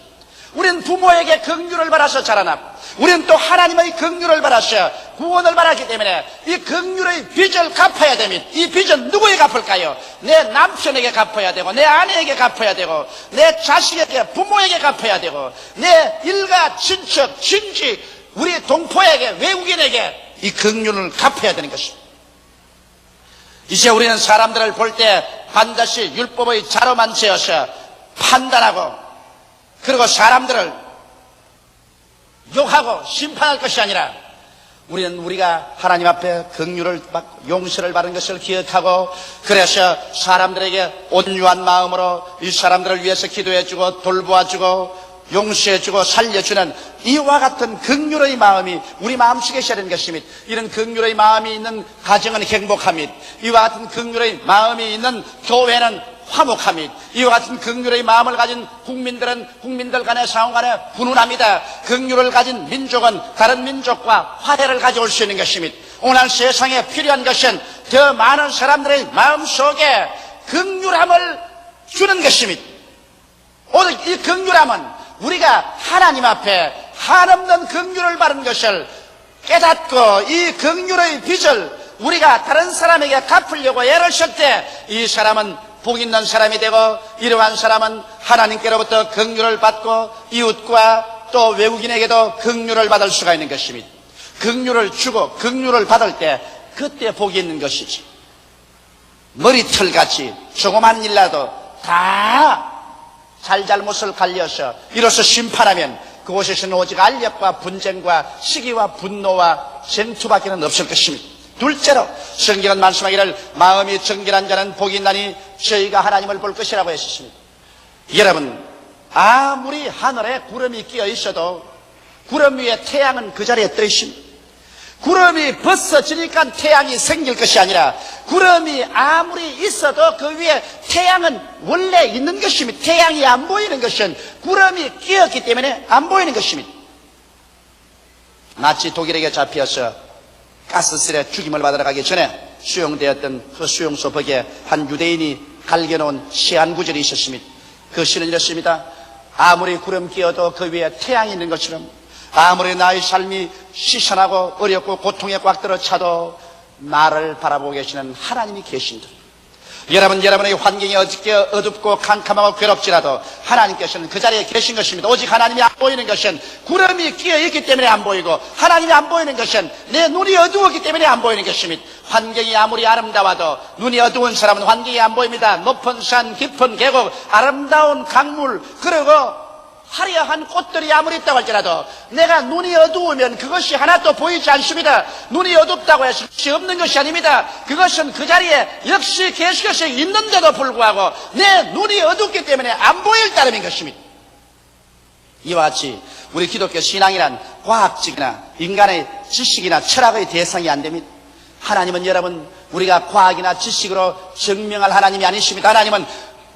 우리는 부모에게 긍휼을 받아서 자라났고 우리는 또 하나님의 긍휼을 받아서 구원을 받았기 때문에 이 긍휼의 빚을 갚아야 됩니다. 이 빚은 누구에게 갚을까요? 내 남편에게 갚아야 되고 내 아내에게 갚아야 되고 내 자식에게 부모에게 갚아야 되고 내 일가 친척 친지 우리 동포에게 외국인에게 이 긍휼을 갚아야 되는 것입니다. 이제 우리는 사람들을 볼 때 반드시 율법의 자로만 재어서 판단하고 그리고 사람들을 욕하고 심판할 것이 아니라 우리는 우리가 하나님 앞에 긍휼을 받고 용서를 받은 것을 기억하고 그래서 사람들에게 온유한 마음으로 이 사람들을 위해서 기도해주고 돌보아주고 용서해주고 살려주는 이와 같은 긍휼의 마음이 우리 마음속에 있어야 되는 것입니다. 이런 긍휼의 마음이 있는 가정은 행복합니다. 이와 같은 긍휼의 마음이 있는 교회는 화목합니다. 이와 같은 긍휼의 마음을 가진 국민들은 국민들 간의 상호 간에 훈훈합니다. 긍휼을 가진 민족은 다른 민족과 화해를 가져올 수 있는 것입니다. 오늘 세상에 필요한 것은 더 많은 사람들의 마음속에 긍휼함을 주는 것입니다. 오늘 이 긍휼함은 우리가 하나님 앞에 한없는 긍휼을 받은 것을 깨닫고 이 긍휼의 빚을 우리가 다른 사람에게 갚으려고 애를 쓸 때 이 사람은 복 있는 사람이 되고 이러한 사람은 하나님께로부터 긍휼을 받고 이웃과 또 외국인에게도 긍휼을 받을 수가 있는 것입니다. 긍휼을 주고 긍휼을 받을 때 그때 복이 있는 것이지. 머리털같이 조그만 일라도 다 잘잘못을 갈려서 이로써 심판하면 그곳에서는 오직 알력과 분쟁과 시기와 분노와 쟁투밖에는 없을 것입니다. 둘째로 성경은 말씀하기를 마음이 정결한 자는 복이 있나니 저희가 하나님을 볼 것이라고 했습니다. 여러분 아무리 하늘에 구름이 끼어 있어도 구름 위에 태양은 그 자리에 떠 있습니다. 구름이 벗어지니까 태양이 생길 것이 아니라 구름이 아무리 있어도 그 위에 태양은 원래 있는 것입니다. 태양이 안 보이는 것은 구름이 끼었기 때문에 안 보이는 것입니다. 나치 독일에게 잡혀서 가스실에 죽임을 받으러 가기 전에 수용되었던 그 수용소 벽에 한 유대인이 갈겨놓은 시 한 구절이 있었습니다. 그 시는 이렇습니다. 아무리 구름 끼어도 그 위에 태양이 있는 것처럼 아무리 나의 삶이 시선하고 어렵고 고통에 꽉 들어차도 나를 바라보고 계시는 하나님이 계신다. 여러분의 환경이 어떻게 어둡고 캄캄하고 괴롭지라도 하나님께서는 그 자리에 계신 것입니다. 오직 하나님이 안 보이는 것은 구름이 끼어있기 때문에 안 보이고 하나님이 안 보이는 것은 내 눈이 어두웠기 때문에 안 보이는 것입니다. 환경이 아무리 아름다워도 눈이 어두운 사람은 환경이 안 보입니다. 높은 산, 깊은 계곡, 아름다운 강물 그리고 화려한 꽃들이 아무리 있다고 할지라도 내가 눈이 어두우면 그것이 하나도 보이지 않습니다. 눈이 어둡다고 해서 그것이 없는 것이 아닙니다. 그것은 그 자리에 역시 계시께서 있는데도 불구하고 내 눈이 어둡기 때문에 안 보일 따름인 것입니다. 이와 같이 우리 기독교 신앙이란 과학적이나 인간의 지식이나 철학의 대상이 안 됩니다. 하나님은 여러분 우리가 과학이나 지식으로 증명할 하나님이 아니십니다. 하나님은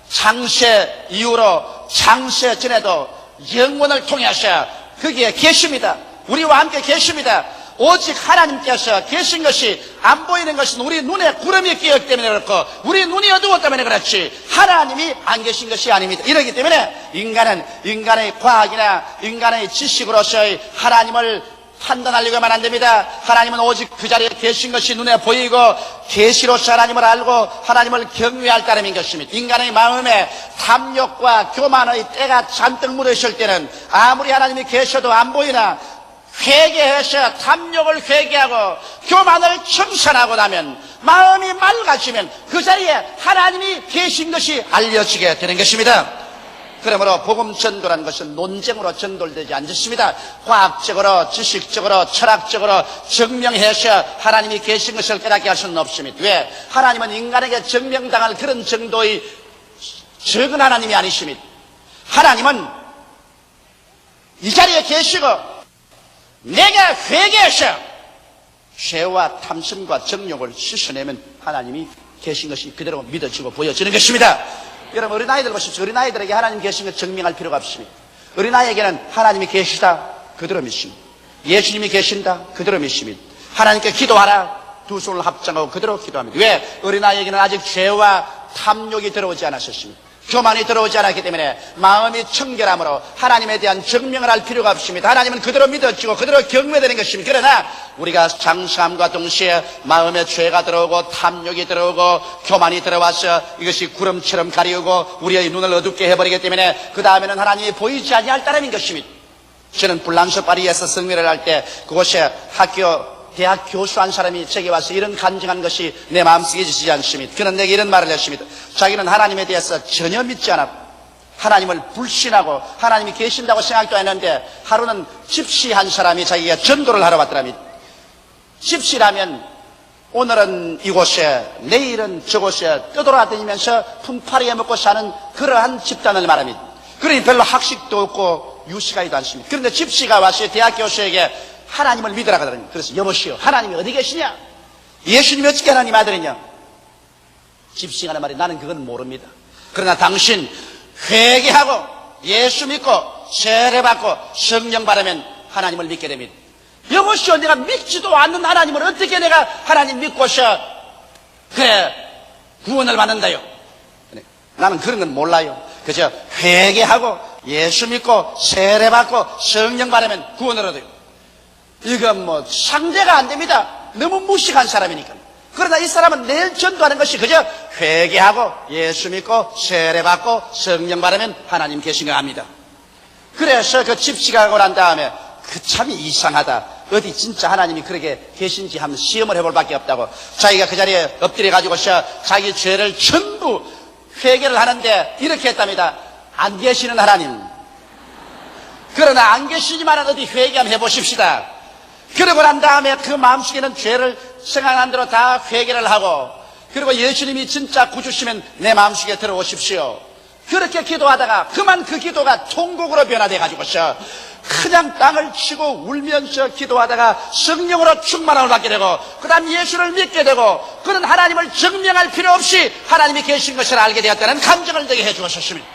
창세 이후로 창세 전에도 영원을 통해서 거기에 계십니다. 우리와 함께 계십니다. 오직 하나님께서 계신 것이 안 보이는 것은 우리 눈에 구름이 끼었기 때문에 그렇고 우리 눈이 어두웠기 때문에 그렇지 하나님이 안 계신 것이 아닙니다. 이러기 때문에 인간은 인간의 과학이나 인간의 지식으로서의 하나님을 판단하려고만 안 됩니다. 하나님은 오직 그 자리에 계신 것이 눈에 보이고 계시로서 하나님을 알고 하나님을 경외할 따름인 것입니다. 인간의 마음에 탐욕과 교만의 때가 잔뜩 묻어있을 때는 아무리 하나님이 계셔도 안 보이나 회개해서 탐욕을 회개하고 교만을 청산하고 나면 마음이 맑아지면 그 자리에 하나님이 계신 것이 알려지게 되는 것입니다. 그러므로 복음 전도라는 것은 논쟁으로 전도되지 않습니다. 과학적으로, 지식적으로, 철학적으로 증명해서 하나님이 계신 것을 깨닫게 할 수는 없습니다. 왜? 하나님은 인간에게 증명당할 그런 정도의 적은 하나님이 아니십니다. 하나님은 이 자리에 계시고 내가 회개해서 죄와 탐심과 정욕을 씻어내면 하나님이 계신 것이 그대로 믿어지고 보여지는 것입니다. 여러분, 어린아이들 보십시오. 어린아이들에게 하나님 계신 것 증명할 필요가 없습니다. 어린아이에게는 하나님이 계시다 그대로 믿습니다. 예수님이 계신다 그대로 믿습니다. 하나님께 기도하라 두 손을 합장하고 그대로 기도합니다. 왜? 어린아이에게는 아직 죄와 탐욕이 들어오지 않았었습니다. 교만이 들어오지 않았기 때문에 마음이 청결함으로 하나님에 대한 증명을 할 필요가 없습니다. 하나님은 그대로 믿어지고 그대로 경외되는 것입니다. 그러나 우리가 장수함과 동시에 마음에 죄가 들어오고 탐욕이 들어오고 교만이 들어와서 이것이 구름처럼 가리우고 우리의 눈을 어둡게 해버리기 때문에 그 다음에는 하나님이 보이지 아니할 따름인 것입니다. 저는 불란서 파리에서 성례를 할 때 그곳에 대학 교수 한 사람이 제게 와서 이런 간증한 것이 내 마음속에 잊히지 않습니다. 그는 내게 이런 말을 했습니다. 자기는 하나님에 대해서 전혀 믿지 않았고 하나님을 불신하고 하나님이 계신다고 생각도 했는데 하루는 집시 한 사람이 자기가 전도를 하러 왔더랍니다. 집시라면 오늘은 이곳에 내일은 저곳에 떠돌아다니면서 품팔이에 먹고 사는 그러한 집단을 말합니다. 그러니 별로 학식도 없고 유식하지도 않습니다. 그런데 집시가 와서 대학 교수에게 하나님을 믿으라 그러더니 그래서 여보시오 하나님이 어디 계시냐? 예수님이 어떻게 하나님 아들이냐? 집시가 하는 말이 나는 그건 모릅니다. 그러나 당신 회개하고 예수 믿고 세례받고 성령 받으면 하나님을 믿게 됩니다. 여보시오 내가 믿지도 않는 하나님을 어떻게 내가 하나님 믿고서 그래 구원을 받는다요? 나는 그런 건 몰라요. 그저 회개하고 예수 믿고 세례받고 성령 받으면 구원을 얻어요. 이건 뭐 상대가 안 됩니다. 너무 무식한 사람이니까. 그러나 이 사람은 매일 전도하는 것이 그저 회개하고 예수 믿고 세례받고 성령 받으면 하나님 계신 거 압니다. 그래서 그 집시가 하고 난 다음에 그 참이 이상하다. 어디 진짜 하나님이 그렇게 계신지 한번 시험을 해볼 밖에 없다고 자기가 그 자리에 엎드려 가지고서 자기 죄를 전부 회개를 하는데 이렇게 했답니다. 안 계시는 하나님. 그러나 안 계시지만 어디 회개 한번 해보십시다. 그러고 난 다음에 그 마음속에는 죄를 생각한 대로 다 회개를 하고 그리고 예수님이 진짜 구주시면 내 마음속에 들어오십시오. 그렇게 기도하다가 그만 그 기도가 통곡으로 변화돼 가지고서 그냥 땅을 치고 울면서 기도하다가 성령으로 충만함을 받게 되고 그 다음 예수를 믿게 되고 그는 하나님을 증명할 필요 없이 하나님이 계신 것을 알게 되었다는 감정을 되게 해주었습니다.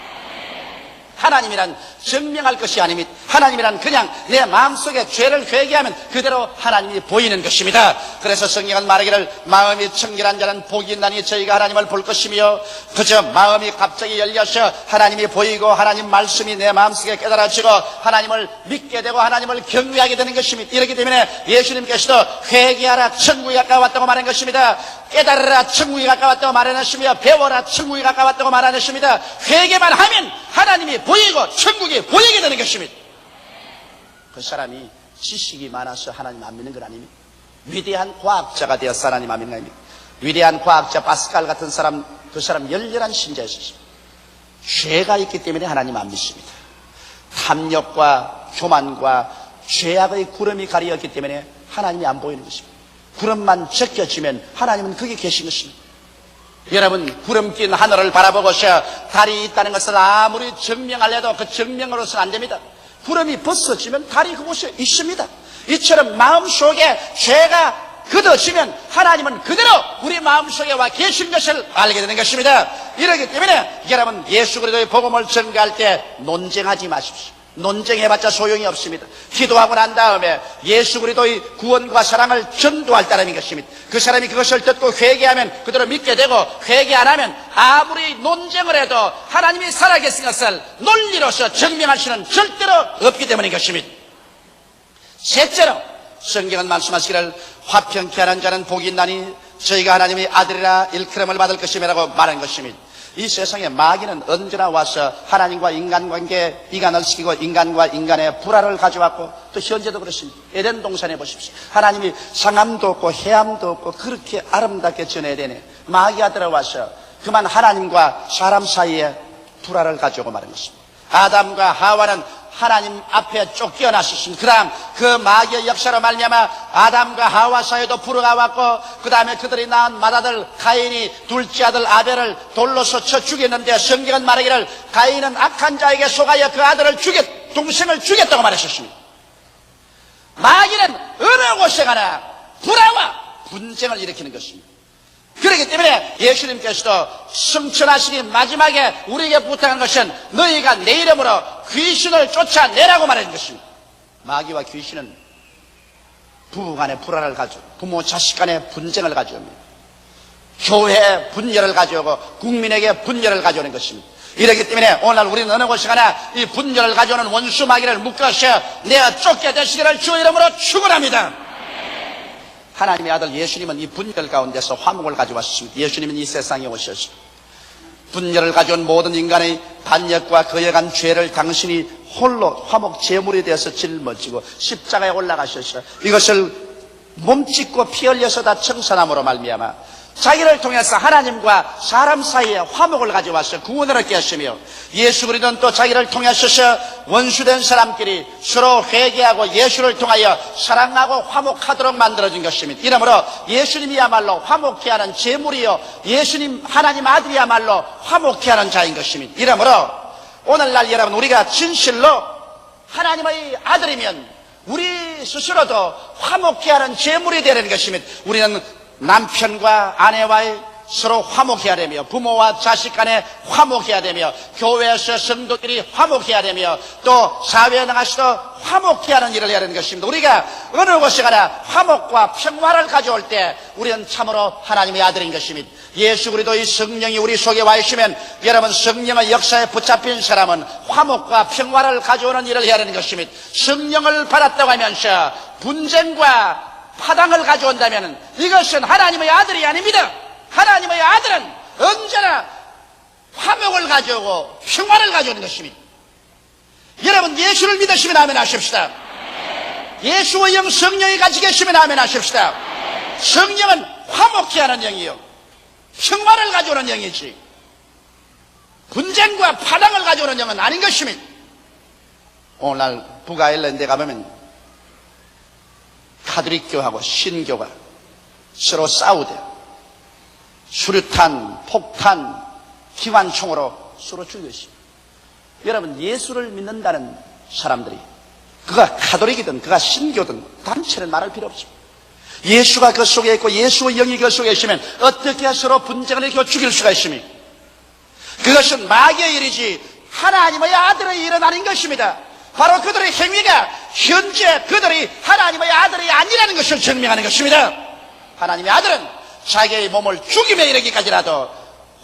하나님이란 증명할 것이 아닙니다. 하나님이란 그냥 내 마음속에 죄를 회개하면 그대로 하나님이 보이는 것입니다. 그래서 성경은 말하기를 마음이 청결한 자는 복이 있나니 저희가 하나님을 볼 것이며 그저 마음이 갑자기 열려서 하나님이 보이고 하나님 말씀이 내 마음속에 깨달아지고 하나님을 믿게 되고 하나님을 경외하게 되는 것입니다. 이렇기 때문에 예수님께서도 회개하라 천국이 가까웠다고 말한 것입니다. 깨달으라 천국이 가까웠다고 말하셨으며 배워라 천국이 가까웠다고 말하셨습니다. 회개만 하면 하나님이 보이고 천국이 보이게 되는 것입니다. 그 사람이 지식이 많아서 하나님 안 믿는 건 아닙니다. 위대한 과학자가 되어서 하나님 안 믿는 건 아닙니다. 위대한 과학자 파스칼 같은 사람, 그 사람 열렬한 신자였습니다. 죄가 있기 때문에 하나님 안 믿습니다. 탐욕과 교만과 죄악의 구름이 가리었기 때문에 하나님이 안 보이는 것입니다. 구름만 제껴지면 하나님은 거기 계신 것입니다. 여러분, 구름 낀 하늘을 바라보고서 달이 있다는 것을 아무리 증명하려도 그 증명으로서는 안 됩니다. 구름이 벗어지면 달이 그곳에 있습니다. 이처럼 마음속에 죄가 걷어지면 하나님은 그대로 우리 마음속에 와 계신 것을 알게 되는 것입니다. 이러기 때문에 여러분, 예수 그리스도의 복음을 전가할 때 논쟁하지 마십시오. 논쟁해봤자 소용이 없습니다. 기도하고 난 다음에 예수 그리스도의 구원과 사랑을 전도할 따름인 것입니다. 그 사람이 그것을 듣고 회개하면 그대로 믿게 되고 회개 안 하면 아무리 논쟁을 해도 하나님이 살아계신 것을 논리로서 증명할 수는 절대로 없기 때문인 것입니다. 셋째로 성경은 말씀하시기를 화평케 하는 자는 복이 있나니 저희가 하나님의 아들이라 일컬음을 받을 것임이라고 말한 것입니다. 이 세상에 마귀는 언제나 와서 하나님과 인간관계에 이간을 시키고 인간과 인간의 불화를 가져왔고 또 현재도 그렇습니다. 에덴 동산에 보십시오. 하나님이 상함도 없고 해함도 없고 그렇게 아름답게 전해야 되네. 마귀가 들어와서 그만 하나님과 사람 사이에 불화를 가져오고 말한 것입니다. 아담과 하와는 하나님 앞에 쫓겨나셨습니다. 그 다음 그 마귀의 역사로 말미암아 아담과 하와 사이에도 불화가 왔고, 그 다음에 그들이 낳은 맏아들 가인이 둘째 아들 아벨을 돌로서 쳐 죽였는데, 성경은 말하기를 가인은 악한 자에게 속하여 그 아들을 동생을 죽였다고 말했었습니다. 마귀는 어느 곳에 가나 불화와 분쟁을 일으키는 것입니다. 그렇기 때문에 예수님께서도 승천하시기 마지막에 우리에게 부탁한 것은 너희가 내 이름으로 귀신을 쫓아내라고 말하는 것입니다. 마귀와 귀신은 부부 간의 불화를 가져오고 부모 자식 간의 분쟁을 가져옵니다. 교회에 분열을 가져오고 국민에게 분열을 가져오는 것입니다. 이렇기 때문에 오늘 우리는 어느 곳에 가나 이 분열을 가져오는 원수 마귀를 묶어서 내가 쫓게 되시기를 주의 이름으로 축원합니다. 하나님의 아들 예수님은 이 분열 가운데서 화목을 가져왔습니다. 예수님은 이 세상에 오셔서 분열을 가져온 모든 인간의 반역과 거역한 죄를 당신이 홀로 화목 제물이 되어서 짊어지고 십자가에 올라가셔서 이것을 몸짓고 피 흘려서 다 청산함으로 말미암아 자기를 통해서 하나님과 사람 사이에 화목을 가져와서 구원을 얻게 하시며, 예수 그리스도는 또 자기를 통하셔서 원수된 사람끼리 서로 회개하고 예수를 통하여 사랑하고 화목하도록 만들어진 것입니다. 이러므로 예수님이야말로 화목케 하는 제물이요, 예수님 하나님 아들이야말로 화목케 하는 자인 것입니다. 이러므로 오늘날 여러분, 우리가 진실로 하나님의 아들이면 우리 스스로도 화목케 하는 제물이 되는 것입니다. 우리는 남편과 아내와의 서로 화목해야 되며, 부모와 자식 간에 화목해야 되며, 교회에서 성도들이 화목해야 되며, 또 사회에 나가서도 화목해야 하는 일을 해야 하는 것입니다. 우리가 어느 곳에 가나 화목과 평화를 가져올 때 우리는 참으로 하나님의 아들인 것입니다. 예수 그리스도의 성령이 우리 속에 와 있으면, 여러분, 성령의 역사에 붙잡힌 사람은 화목과 평화를 가져오는 일을 해야 하는 것입니다. 성령을 받았다고 하면서 분쟁과 파당을 가져온다면 이것은 하나님의 아들이 아닙니다. 하나님의 아들은 언제나 화목을 가져오고 평화를 가져오는 것입니다. 여러분, 예수를 믿으시면 아멘 하십시다. 예수의 영 성령이 같이 계시면 아멘 하십시다. 성령은 화목케 하는 영이요, 평화를 가져오는 영이지 분쟁과 파당을 가져오는 영은 아닌 것입니다. 오늘날 북아일랜드에 가보면 카톨릭교하고 신교가 서로 싸우대요. 수류탄, 폭탄, 기관총으로 서로 죽였습니다. 여러분, 예수를 믿는다는 사람들이 그가 카톨릭이든 그가 신교든 단체는 말할 필요 없습니다. 예수가 그 속에 있고 예수의 영이 그 속에 있으면 어떻게 서로 분쟁을 일으켜 죽일 수가 있습니까? 그것은 마귀의 일이지 하나님의 아들의 일은 아닌 것입니다. 바로 그들의 행위가 현재 그들이 하나님의 아들이 아니라는 것을 증명하는 것입니다. 하나님의 아들은 자기의 몸을 죽임에 이르기까지라도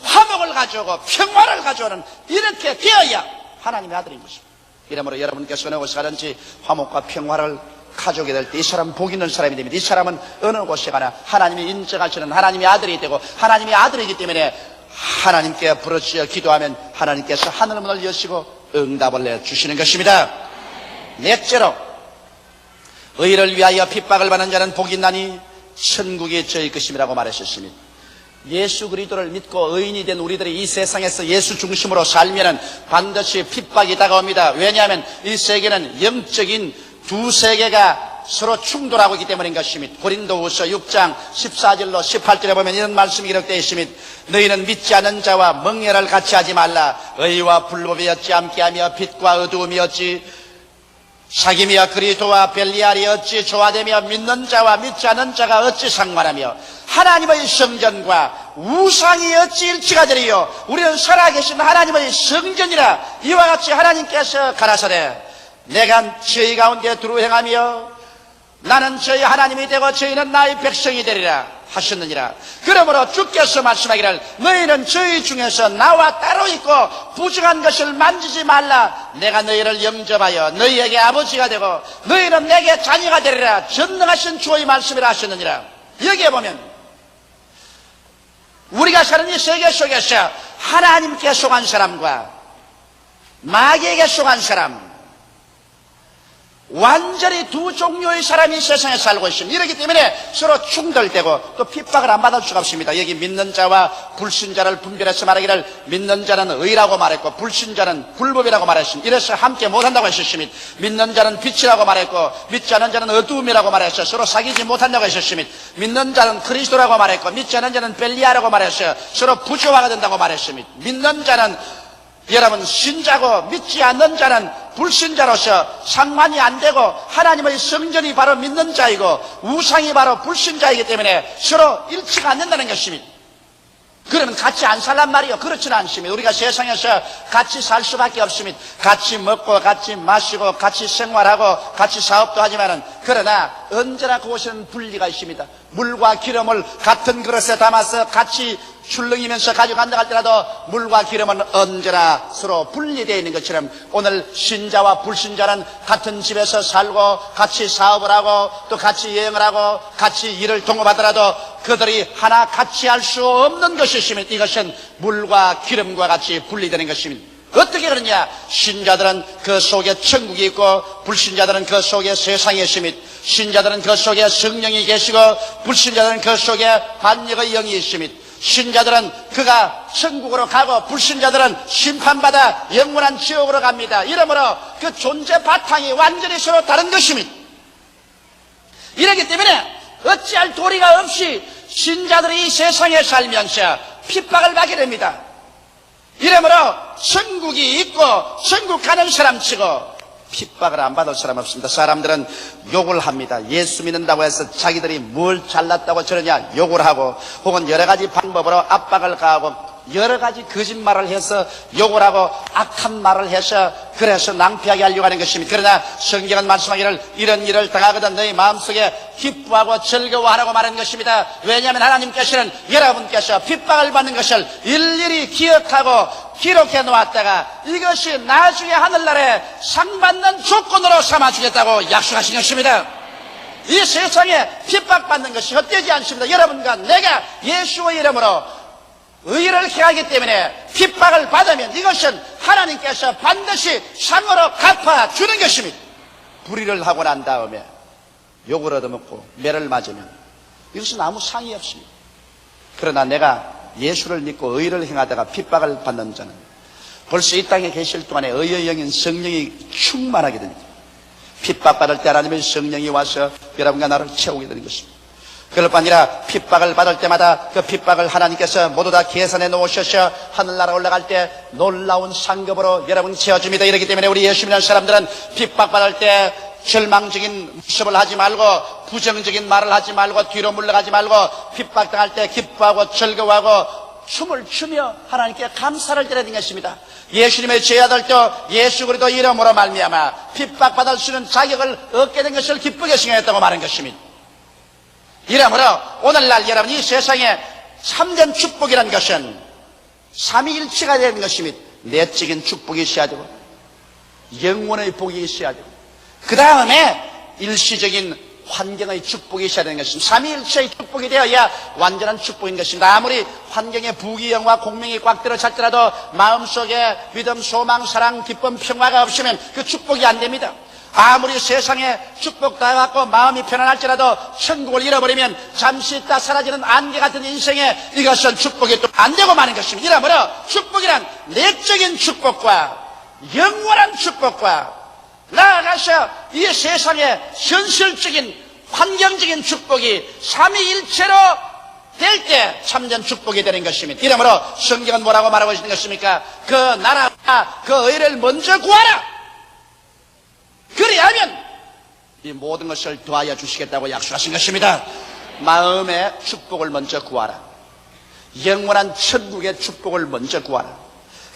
화목을 가져오고 평화를 가져오는, 이렇게 되어야 하나님의 아들인 것입니다. 이러므로 여러분께서 어느 곳에 가든지 화목과 평화를 가져오게 될 때 이 사람은 복 있는 사람이 됩니다. 이 사람은 어느 곳에 가나 하나님이 인정하시는 하나님의 아들이 되고, 하나님의 아들이기 때문에 하나님께 부르짖어 기도하면 하나님께서 하늘문을 여시고 응답을 내주시는 것입니다. 넷째로, 의를 위하여 핍박을 받는 자는 복이 있나니 천국이 저희 것임이라고 말하셨습니다. 예수 그리스도를 믿고 의인이 된 우리들이 이 세상에서 예수 중심으로 살면은 반드시 핍박이 다가옵니다. 왜냐하면 이 세계는 영적인 두 세계가 서로 충돌하고 있기 때문인 것입니다. 고린도후서 6장 14절로 18절에 보면 이런 말씀이 기록되어 있습니다. 너희는 믿지 않는 자와 멍에를 같이 하지 말라. 의와 불법이 어찌 함께하며 빛과 어두움이 어찌 사귐이여 그리스도와 벨리알이 어찌 조화되며 믿는 자와 믿지 않는 자가 어찌 상관하며 하나님의 성전과 우상이 어찌 일치가 되리요. 우리는 살아계신 하나님의 성전이라. 이와 같이 하나님께서 가라사대 내가 저희 가운데 두루 행하며 나는 저희 하나님이 되고 저희는 나의 백성이 되리라 하셨느니라. 그러므로 주께서 말씀하기를 너희는 저희 중에서 나와 따로 있고 부정한 것을 만지지 말라. 내가 너희를 영접하여 너희에게 아버지가 되고 너희는 내게 자녀가 되리라. 전능하신 주의 말씀이라 하셨느니라. 여기에 보면 우리가 사는 이 세계 속에서 하나님께 속한 사람과 마귀에게 속한 사람, 완전히 두 종류의 사람이 세상에 살고 있습니다. 이렇기 때문에 서로 충돌되고 또 핍박을 안 받을 수가 없습니다. 여기 믿는 자와 불신자를 분별해서 말하기를 믿는 자는 의라고 말했고 불신자는 불법이라고 말했습니다. 이래서 함께 못한다고 했었습니다. 믿는 자는 빛이라고 말했고 믿지 않는 자는 어두움이라고 말했어요. 서로 사귀지 못한다고 했었습니다. 믿는 자는 그리스도라고 말했고 믿지 않는 자는 벨리아라고 말했어요. 서로 부조화가 된다고 말했습니다. 믿는 자는 여러분 신자고 믿지 않는 자는 불신자로서 상관이 안 되고 하나님의 성전이 바로 믿는 자이고 우상이 바로 불신자이기 때문에 서로 일치가 안 된다는 것입니다. 그러면 같이 안 살란 말이요? 그렇지는 않습니다. 우리가 세상에서 같이 살 수밖에 없습니다. 같이 먹고 같이 마시고 같이 생활하고 같이 사업도 하지만은 그러나 언제나 그곳에는 분리가 있습니다. 물과 기름을 같은 그릇에 담아서 같이 출렁이면서 가져간다 할지라도 물과 기름은 언제나 서로 분리되어 있는 것처럼 오늘 신자와 불신자는 같은 집에서 살고 같이 사업을 하고 또 같이 여행을 하고 같이 일을 동업하더라도 그들이 하나 같이 할 수 없는 것이 있으면 이것은 물과 기름과 같이 분리되는 것입니다. 어떻게 그러냐? 신자들은 그 속에 천국이 있고 불신자들은 그 속에 세상이 있습니다. 신자들은 그 속에 성령이 계시고 불신자들은 그 속에 반역의 영이 있습니다. 신자들은 그가 천국으로 가고 불신자들은 심판받아 영원한 지옥으로 갑니다. 이러므로 그 존재 바탕이 완전히 서로 다른 것입니다. 이렇기 때문에 어찌할 도리가 없이 신자들이 이 세상에 살면서 핍박을 받게 됩니다. 이러므로 천국이 있고 천국 가는 사람치고 핍박을 안 받을 사람 없습니다. 사람들은 욕을 합니다. 예수 믿는다고 해서 자기들이 뭘 잘났다고 저러냐 욕을 하고 혹은 여러 가지 방법으로 압박을 가하고 여러 가지 거짓말을 해서 욕을 하고 악한 말을 해서 그래서 낭피하게 하려고 하는 것입니다. 그러나 성경은 말씀하기를 이런 일을 당하거든 너희 마음속에 기뻐하고 즐거워하라고 말하는 것입니다. 왜냐하면 하나님께서는 여러분께서 핍박을 받는 것을 일일이 기억하고 기록해 놓았다가 이것이 나중에 하늘날에 상 받는 조건으로 삼아주겠다고 약속하신 것입니다. 이 세상에 핍박받는 것이 헛되지 않습니다. 여러분과 내가 예수의 이름으로 의를 행하기 때문에 핍박을 받으면 이것은 하나님께서 반드시 상으로 갚아주는 것입니다. 불의를 하고 난 다음에 욕을 얻어먹고 매를 맞으면 이것은 아무 상이 없습니다. 그러나 내가 예수를 믿고 의를 행하다가 핍박을 받는 자는 벌써 이 땅에 계실 동안에 의의 영인 성령이 충만하게 됩니다. 핍박받을 때 하나님의 성령이 와서 여러분과 나를 채우게 되는 것입니다. 그럴 아니라 핍박을 받을 때마다 그 핍박을 하나님께서 모두 다 계산해 놓으셔서 하늘나라 올라갈 때 놀라운 상급으로 여러분 채워줍니다. 이렇기 때문에 우리 예수 믿는 사람들은 핍박받을 때 절망적인 모습을 하지 말고 부정적인 말을 하지 말고 뒤로 물러가지 말고 핍박당할 때 기뻐하고 즐거워하고 춤을 추며 하나님께 감사를 드려야 되는 것입니다. 예수님의 제자들도 예수 그리스도 이름으로 말미암아 핍박받을 수 있는 자격을 얻게 된 것을 기쁘게 생각했다고 말한 것입니다. 이러므로 오늘날 여러분 이 세상에 참된 축복이라는 것은 삼위일체가 되는 것입니다. 내적인 축복이 있어야 되고 영원의 복이 있어야 되고 그 다음에 일시적인 환경의 축복이 있어야 되는 것입니다. 삼위일체의 축복이 되어야 완전한 축복인 것입니다. 아무리 환경에 부귀영화 공명이 꽉 들어찼더라도 마음속에 믿음, 소망, 사랑, 기쁨, 평화가 없으면 그 축복이 안 됩니다. 아무리 세상에 축복 다 갖고 마음이 편안할지라도 천국을 잃어버리면 잠시 있다 사라지는 안개 같은 인생에 이것은 축복이 또 안 되고 마는 것입니다. 이러므로 축복이란 내적인 축복과 영원한 축복과 나아가서 이 세상의 현실적인 환경적인 축복이 삼위일체로 될 때 참된 축복이 되는 것입니다. 이러므로 성경은 뭐라고 말하고 있는 것입니까? 그 나라와 그 의를 먼저 구하라. 그리하면 이 모든 것을 더하여 주시겠다고 약속하신 것입니다. 마음의 축복을 먼저 구하라. 영원한 천국의 축복을 먼저 구하라.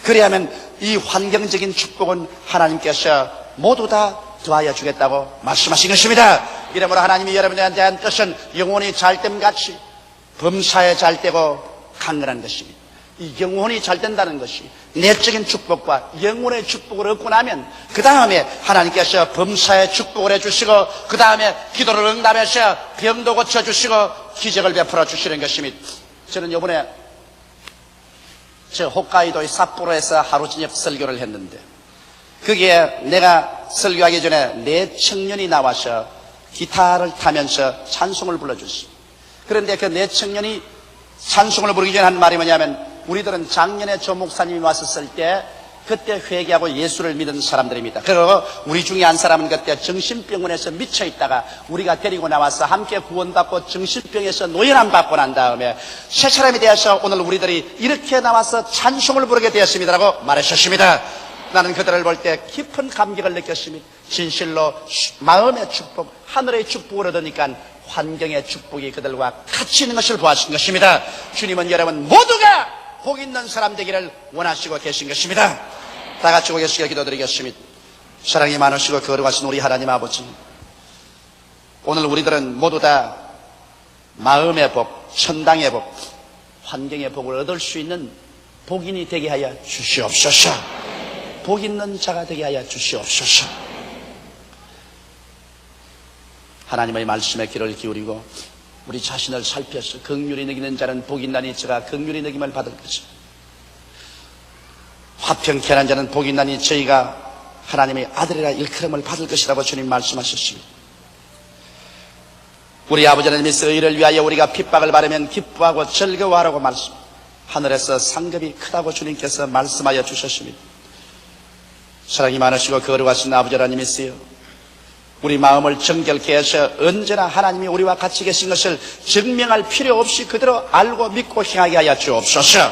그리하면 이 환경적인 축복은 하나님께서 모두 다 더하여 주겠다고 말씀하신 것입니다. 이러므로 하나님이 여러분에 대한 뜻은 영혼이 잘됨같이 범사에 잘되고 강건한 것입니다. 이 영혼이 잘된다는 것이 내적인 축복과 영혼의 축복을 얻고 나면 그 다음에 하나님께서 범사의 축복을 해주시고 그 다음에 기도를 응답해서 병도 고쳐주시고 기적을 베풀어 주시는 것입니다. 저는 이번에 저 홋카이도의 삿포로에서 하루 저녁 설교를 했는데 거기에 내가 설교하기 전에 네 청년이 나와서 기타를 타면서 찬송을 불러줬습니다. 그런데 그 네 청년이 찬송을 부르기 전에 한 말이 뭐냐면, 우리들은 작년에 조 목사님이 왔었을 때 그때 회개하고 예수를 믿은 사람들입니다. 그리고 우리 중에 한 사람은 그때 정신병원에서 미쳐 있다가 우리가 데리고 나와서 함께 구원받고 정신병에서 노연함 받고 난 다음에 새 사람이 되어서 오늘 우리들이 이렇게 나와서 찬송을 부르게 되었습니다라고 말하셨습니다. 나는 그들을 볼 때 깊은 감격을 느꼈습니다. 진실로 마음의 축복, 하늘의 축복을 얻으니까 환경의 축복이 그들과 같이 있는 것을 보았던 것입니다. 주님은 여러분 모두가 복 있는 사람 되기를 원하시고 계신 것입니다. 다 같이 고개숙여 기도드리겠습니다. 사랑이 많으시고 거룩하신 우리 하나님 아버지, 오늘 우리들은 모두 다 마음의 복, 천당의 복, 환경의 복을 얻을 수 있는 복인이 되게 하여 주시옵소서. 복 있는 자가 되게 하여 주시옵소서. 하나님의 말씀에 귀를 기울이고 우리 자신을 살펴서 긍휼히 여기는 자는 복이 있나니 저가 긍휼히 여김을 받을 것이다. 화평케 하는 자는 복이 있나니 저희가 하나님의 아들이라 일컬음을 받을 것이라고 주님 말씀하셨습니다. 우리 아버지 하나님께서 이를 위하여 우리가 핍박을 받으면 기뻐하고 즐거워하라고 말씀, 하늘에서 상급이 크다고 주님께서 말씀하여 주셨습니다. 사랑이 많으시고 거룩하신 아버지 하나님이시여, 우리 마음을 정결케 해서 언제나 하나님이 우리와 같이 계신 것을 증명할 필요 없이 그대로 알고 믿고 행하게 하여 주옵소서.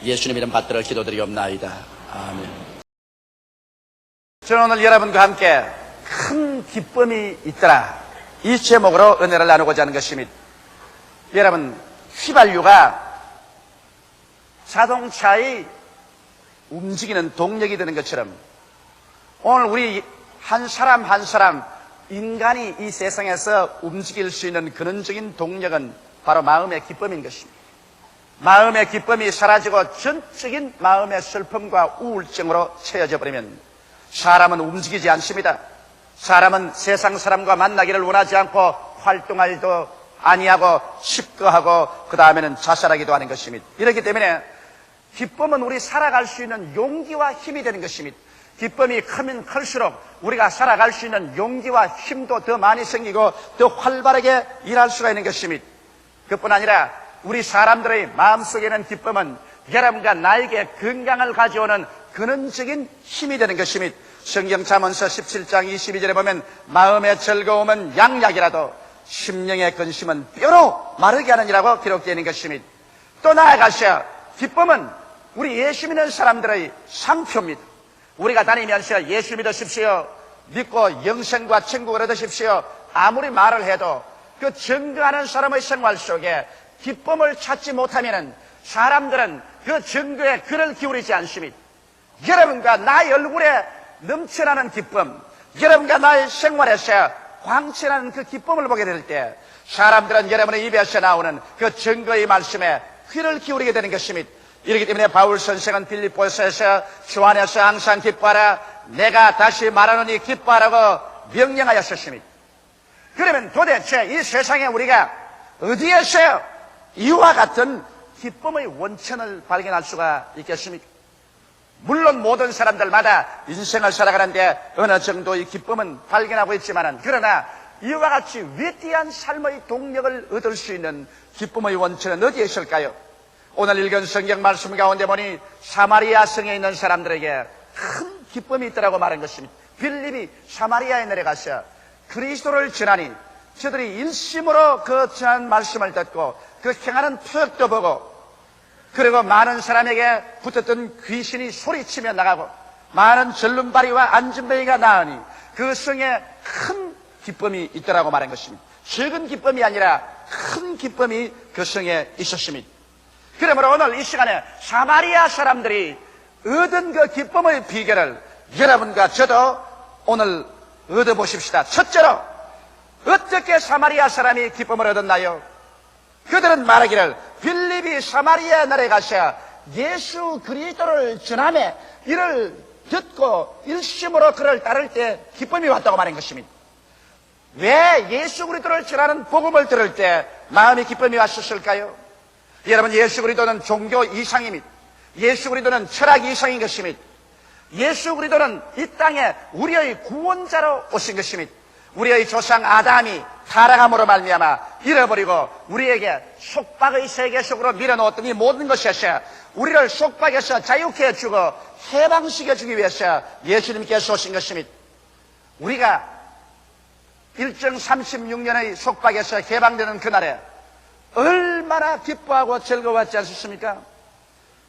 예수님 이름 받들어 기도드리옵나이다. 아멘. 저는 오늘 여러분과 함께 큰 기쁨이 있더라, 이 제목으로 은혜를 나누고자 하는 것입니다. 여러분, 휘발유가 자동차의 움직이는 동력이 되는 것처럼 오늘 우리 한 사람 한 사람, 인간이 이 세상에서 움직일 수 있는 근원적인 동력은 바로 마음의 기쁨인 것입니다. 마음의 기쁨이 사라지고 전적인 마음의 슬픔과 우울증으로 채워져 버리면 사람은 움직이지 않습니다. 사람은 세상 사람과 만나기를 원하지 않고 활동하지도 아니하고 집거하고 그 다음에는 자살하기도 하는 것입니다. 이렇기 때문에 기쁨은 우리 살아갈 수 있는 용기와 힘이 되는 것입니다. 기쁨이 크면 클수록 우리가 살아갈 수 있는 용기와 힘도 더 많이 생기고 더 활발하게 일할 수가 있는 것입니다. 그뿐 아니라 우리 사람들의 마음속에는 기쁨은 여러분과 나에게 건강을 가져오는 근원적인 힘이 되는 것입니다. 성경 잠언서 17장 22절에 보면 마음의 즐거움은 양약이라도 심령의 근심은 뼈로 마르게 하느니라고 기록되어 있는 것입니다. 또 나아가서 기쁨은 우리 예수 믿는 사람들의 상표입니다. 우리가 다니면서 예수 믿으십시오, 믿고 영생과 천국을 얻으십시오, 아무리 말을 해도 그 증거하는 사람의 생활 속에 기쁨을 찾지 못하면 사람들은 그 증거에 귀를 기울이지 않습니다. 여러분과 나의 얼굴에 넘쳐나는 기쁨, 여러분과 나의 생활에서 광채나는 그 기쁨을 보게 될 때 사람들은 여러분의 입에서 나오는 그 증거의 말씀에 귀를 기울이게 되는 것입니다. 이렇기 때문에 바울 선생은 빌립보서에서 주 안에서 항상 기뻐하라, 내가 다시 말하노니 기뻐하라고 명령하였습니다. 그러면 도대체 이 세상에 우리가 어디에서 이와 같은 기쁨의 원천을 발견할 수가 있겠습니까? 물론 모든 사람들마다 인생을 살아가는데 어느 정도의 기쁨은 발견하고 있지만은, 그러나 이와 같이 위대한 삶의 동력을 얻을 수 있는 기쁨의 원천은 어디에 있을까요? 오늘 읽은 성경 말씀 가운데 보니 사마리아 성에 있는 사람들에게 큰 기쁨이 있더라고 말한 것입니다. 빌립이 사마리아에 내려가서 그리스도를 전하니 저들이 일심으로 그 전한 말씀을 듣고 그 행하는 표적도 보고, 그리고 많은 사람에게 붙었던 귀신이 소리치며 나가고 많은 절름발이와 안진뱅이가 나으니 그 성에 큰 기쁨이 있더라고 말한 것입니다. 적은 기쁨이 아니라 큰 기쁨이 그 성에 있었습니다. 그러므로 오늘 이 시간에 사마리아 사람들이 얻은 그 기쁨의 비결을 여러분과 저도 오늘 얻어보십시다. 첫째로, 어떻게 사마리아 사람이 기쁨을 얻었나요? 그들은 말하기를 빌립이 사마리아 나라에 가서 예수 그리스도를 전하며 이를 듣고 일심으로 그를 따를 때 기쁨이 왔다고 말한 것입니다. 왜 예수 그리스도를 전하는 복음을 들을 때 마음이 기쁨이 왔었을까요? 여러분, 예수 그리스도는 종교 이상입니다. 예수 그리스도는 철학 이상인 것입니다. 예수 그리스도는 이 땅에 우리의 구원자로 오신 것입니다. 우리의 조상 아담이 타락함으로 말미암아 잃어버리고 우리에게 속박의 세계 속으로 밀어넣었던 이 모든 것에서 우리를 속박에서 자유케 해주고 해방시켜주기 위해서 예수님께서 오신 것입니다. 우리가 일정 36년의 속박에서 해방되는 그날에 얼마나 기뻐하고 즐거웠지 않습니까?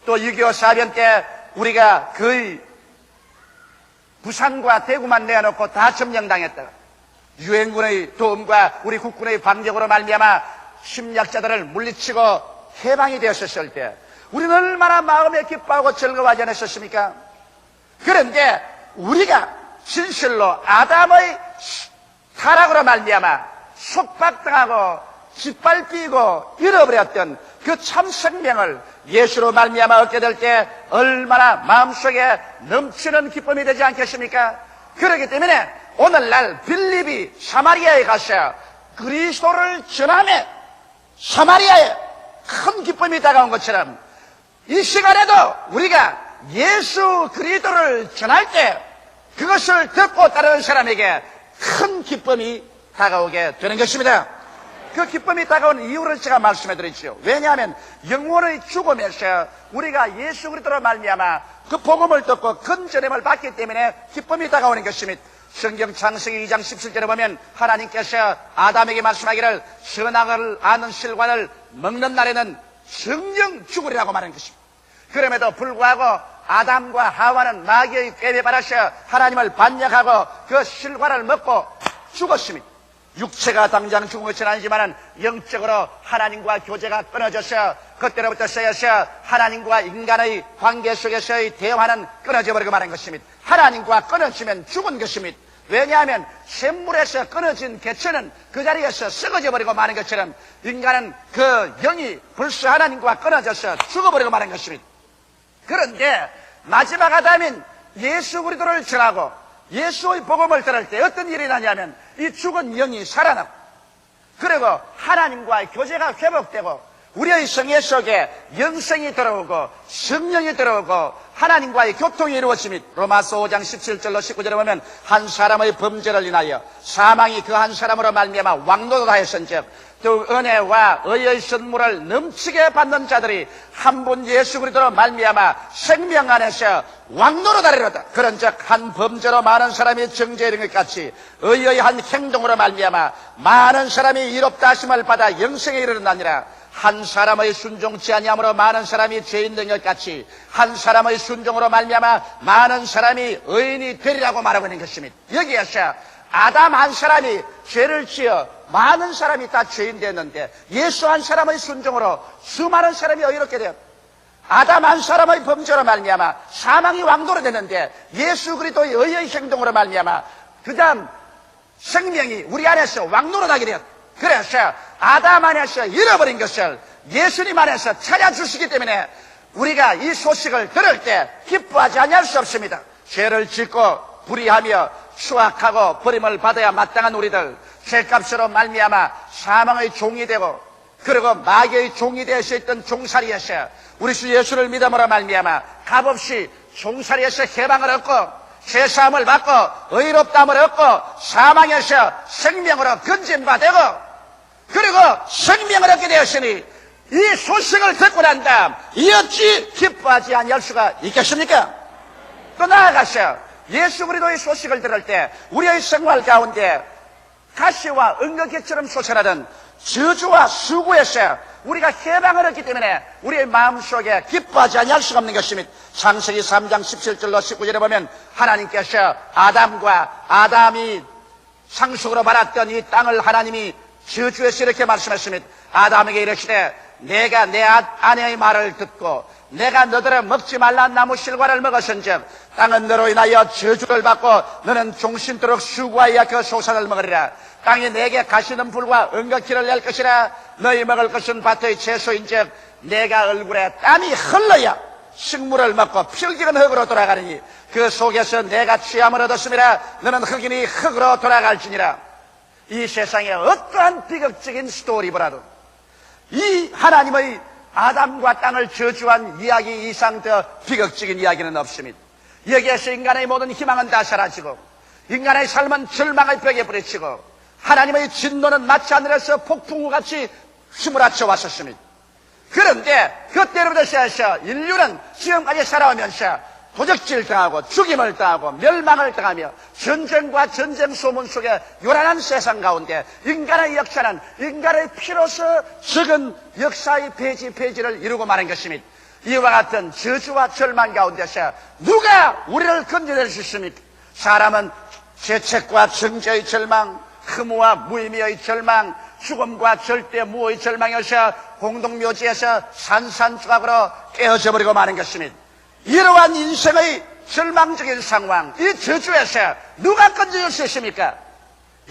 또 6.25 사변 때 우리가 거의 부산과 대구만 내어놓고 다 점령당했다. 유엔군의 도움과 우리 국군의 방력으로 말미암아 침략자들을 물리치고 해방이 되었을 때 우리는 얼마나 마음에 기뻐하고 즐거워하지 않았습니까? 그런데 우리가 진실로 아담의 타락으로 말미암아 속박당하고 짓밟히고 잃어버렸던 그 참 생명을 예수로 말미암아 얻게 될 때 얼마나 마음속에 넘치는 기쁨이 되지 않겠습니까? 그렇기 때문에 오늘날 빌립이 사마리아에 가서 그리스도를 전하며 사마리아에 큰 기쁨이 다가온 것처럼 이 시간에도 우리가 예수 그리스도를 전할 때 그것을 듣고 따르는 사람에게 큰 기쁨이 다가오게 되는 것입니다. 그 기쁨이 다가오는 이유를 제가 말씀해 드리죠. 왜냐하면 영혼의 죽음에서 우리가 예수 그리스도로 말미암아 그 복음을 듣고 건전함을 받기 때문에 기쁨이 다가오는 것입니다. 성경 창세기 2장 17절에 보면 하나님께서 아담에게 말씀하기를 선악을 아는 실과를 먹는 날에는 성령 죽으리라고 말한 것입니다. 그럼에도 불구하고 아담과 하와는 마귀의 꾀에 받아서 하나님을 반역하고 그 실과를 먹고 죽었습니다. 육체가 당장 죽은 것은 아니지만 영적으로 하나님과 교제가 끊어져서 그때로부터 쓰여서 하나님과 인간의 관계 속에서의 대화는 끊어져 버리고 마는 것입니다. 하나님과 끊어지면 죽은 것입니다. 왜냐하면 샘물에서 끊어진 개체는 그 자리에서 썩어져 버리고 마는 것처럼 인간은 그 영이 벌써 하나님과 끊어져서 죽어버리고 마는 것입니다. 그런데 마지막 아담인 예수 그리스도를 전하고 예수의 복음을 들을 때 어떤 일이 나냐면 이 죽은 영이 살아나고 그리고 하나님과의 교제가 회복되고 우리의 성회 속에 영생이 들어오고 성령이 들어오고 하나님과의 교통이 이루어집니다. 로마서 5장 17절로 19절에 보면 한 사람의 범죄를 인하여 사망이 그 한 사람으로 말미암아 왕노릇하였은즉 또 은혜와 의의 선물을 넘치게 받는 자들이 한 분 예수 그리스도로 말미암아 생명 안에서 왕노릇하리로다. 그런즉 한 범죄로 많은 사람이 정죄에 이른 것 같이 의의 한 행동으로 말미암아 많은 사람이 이롭다 하심을 받아 영생에 이르느니라. 한 사람의 순종치 아니함으로 많은 사람이 죄인 된 것 같이 한 사람의 순종으로 말미암아 많은 사람이 의인이 되리라고 말하고 있는 것입니다. 여기에서 아담 한 사람이 죄를 지어 많은 사람이 다 죄인 됐는데 예수 한 사람의 순종으로 수많은 사람이 의롭게 되었다. 아담 한 사람의 범죄로 말미암아 사망이 왕도로 됐는데 예수 그리스도의 의의 행동으로 말미암아 그 다음 생명이 우리 안에서 왕노릇 하게 되었다. 그래서 아담 안에서 잃어버린 것을 예수님 안에서 찾아주시기 때문에 우리가 이 소식을 들을 때 기뻐하지 아니할 수 없습니다. 죄를 짓고 불의하며 추악하고 버림을 받아야 마땅한 우리들 죄값으로 말미암아 사망의 종이 되고 그리고 마귀의 종이 되어 있던 종살이에서 우리 주 예수를 믿음으로 말미암아 값없이 종살이에서 해방을 얻고 죄사함을 받고 의롭다함을 얻고 사망에서 생명으로 건진바 되고 그리고 생명을 얻게 되었으니 이 소식을 듣고 난 다음 이 어찌 기뻐하지 아니할 수가 있겠습니까? 또 나아가서 예수 그리스도의 소식을 들을 때 우리의 생활 가운데 가시와 은거기처럼 솟아나던 저주와 수고에서 우리가 해방을 얻기 때문에 우리의 마음속에 기뻐하지 아니할 수가 없는 것입니다. 창세기 3장 17절로 19절에 보면 하나님께서 아담이 상속으로 받았던 이 땅을 하나님이 저주해서 이렇게 말씀했습니다. 아담에게 이르시되 내가 내 아내의 말을 듣고 내가 너들을 먹지 말란 나무 실과를 먹었은즉 땅은 너로 인하여 저주를 받고 너는 종신토록 수고하여 그 소산을 먹으리라. 땅이 내게 가시는 불과 은거키를 낼 것이라. 너희 먹을 것은 밭의 채소인즉 내가 얼굴에 땀이 흘러야 식물을 먹고 필기는 흙으로 돌아가느니 그 속에서 내가 취함을 얻었음이라. 너는 흙이니 흙으로 돌아갈지니라. 이 세상에 어떠한 비극적인 스토리보다도 이 하나님의 아담과 땅을 저주한 이야기 이상 더 비극적인 이야기는 없습니다. 여기에서 인간의 모든 희망은 다 사라지고 인간의 삶은 절망의 벽에 부딪히고 하나님의 진노는 마치 하늘에서 폭풍우같이 휘몰아쳐 왔었습니다. 그런데 그때로부터 시작해서 인류는 지금까지 살아오면서 도적질 당하고 죽임을 당하고 멸망을 당하며 전쟁과 전쟁 소문 속에 요란한 세상 가운데 인간의 역사는 인간의 피로서 적은 역사의 페이지를 이루고 마는 것입니다. 이와 같은 저주와 절망 가운데서 누가 우리를 건져낼 수 있습니까? 사람은 죄책과 정죄의 절망, 흠모와 무의미의 절망, 죽음과 절대 무의 절망에서 공동묘지에서 산산조각으로 깨어져 버리고 마는 것입니다. 이러한 인생의 절망적인 상황, 이 저주에서 누가 건져줄 수 있습니까?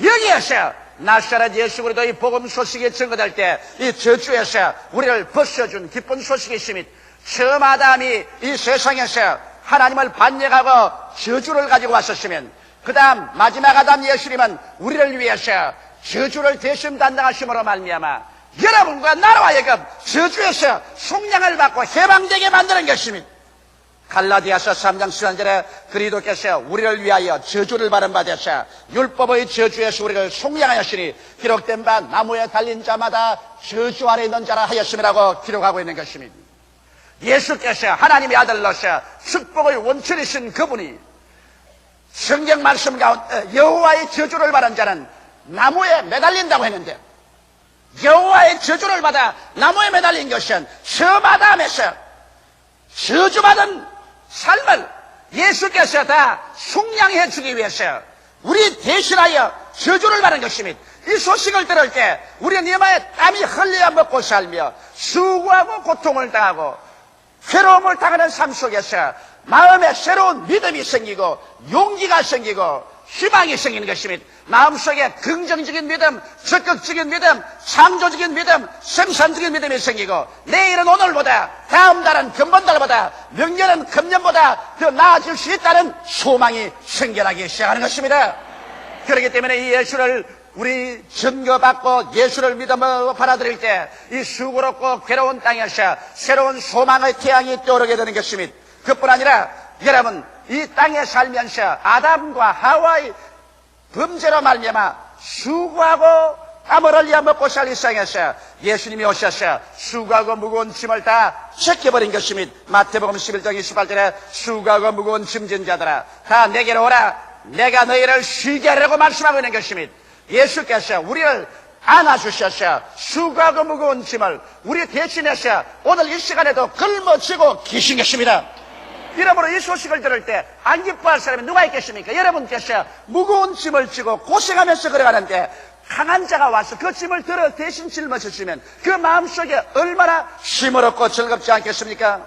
여기에서 나사렛 예수 그리스도의 복음 소식이 증거될 때 이 저주에서 우리를 벗어준 기쁜 소식이 있습니다. 처음 아담이 이 세상에서 하나님을 반역하고 저주를 가지고 왔었으면 그 다음 마지막 아담 예수님은 우리를 위해서 저주를 대신 담당하심으로 말미암아 여러분과 나라와 하여금 저주에서 속량을 받고 해방되게 만드는 것입니다. 갈라디아서 3장 13절에 그리스도께서 우리를 위하여 저주를 받은 바 되사 율법의 저주에서 우리를 속량하였으니 기록된 바 나무에 달린 자마다 저주 아래 있는 자라 하였음이라고 기록하고 있는 것입니다. 예수께서 하나님의 아들로서 축복의 원천이신 그분이 성경 말씀 가운데 여호와의 저주를 받은 자는 나무에 매달린다고 했는데 여호와의 저주를 받아 나무에 매달린 것은 처음 아담에서 저주받은 삶을 예수께서 다 속량해 주기 위해서 우리 대신하여 저주를 받은 것입니다. 이 소식을 들을 때 우리는 이마에 땀이 흘려 먹고 살며 수고하고 고통을 당하고 괴로움을 당하는 삶 속에서 마음에 새로운 믿음이 생기고 용기가 생기고 희망이 생기는 것입니다. 마음속에 긍정적인 믿음, 적극적인 믿음, 창조적인 믿음, 생산적인 믿음이 생기고 내일은 오늘보다, 다음 달은 금번달보다, 명년은 금년보다 더 나아질 수 있다는 소망이 생겨나기 시작하는 것입니다. 그렇기 때문에 이 예수를 우리 증거받고 예수를 믿음으로 받아들일 때 이 수고롭고 괴로운 땅에서 새로운 소망의 태양이 떠오르게 되는 것입니다. 그뿐 아니라 여러분 이 땅에 살면서 아담과 하와의 범죄로 말미암아 수고하고 땀을 흘려 먹고 살 일상에서 예수님이 오셔서 수고하고 무거운 짐을 다 제껴버린 것입니다. 마태복음 11장 28절에 수고하고 무거운 짐진 자들아 다 내게로 오라 내가 너희를 쉬게 하려고 말씀하고 있는 것입니다. 예수께서 우리를 안아주셔서 수고하고 무거운 짐을 우리 대신해서 오늘 이 시간에도 걸머쥐고 계신 것입니다. 여러분 이 소식을 들을 때 안 기뻐할 사람이 누가 있겠습니까? 여러분께서 무거운 짐을 지고 고생하면서 걸어가는데 강한 자가 와서 그 짐을 들어 대신 짊어졌으면 그 마음속에 얼마나 시무럽고 즐겁지 않겠습니까?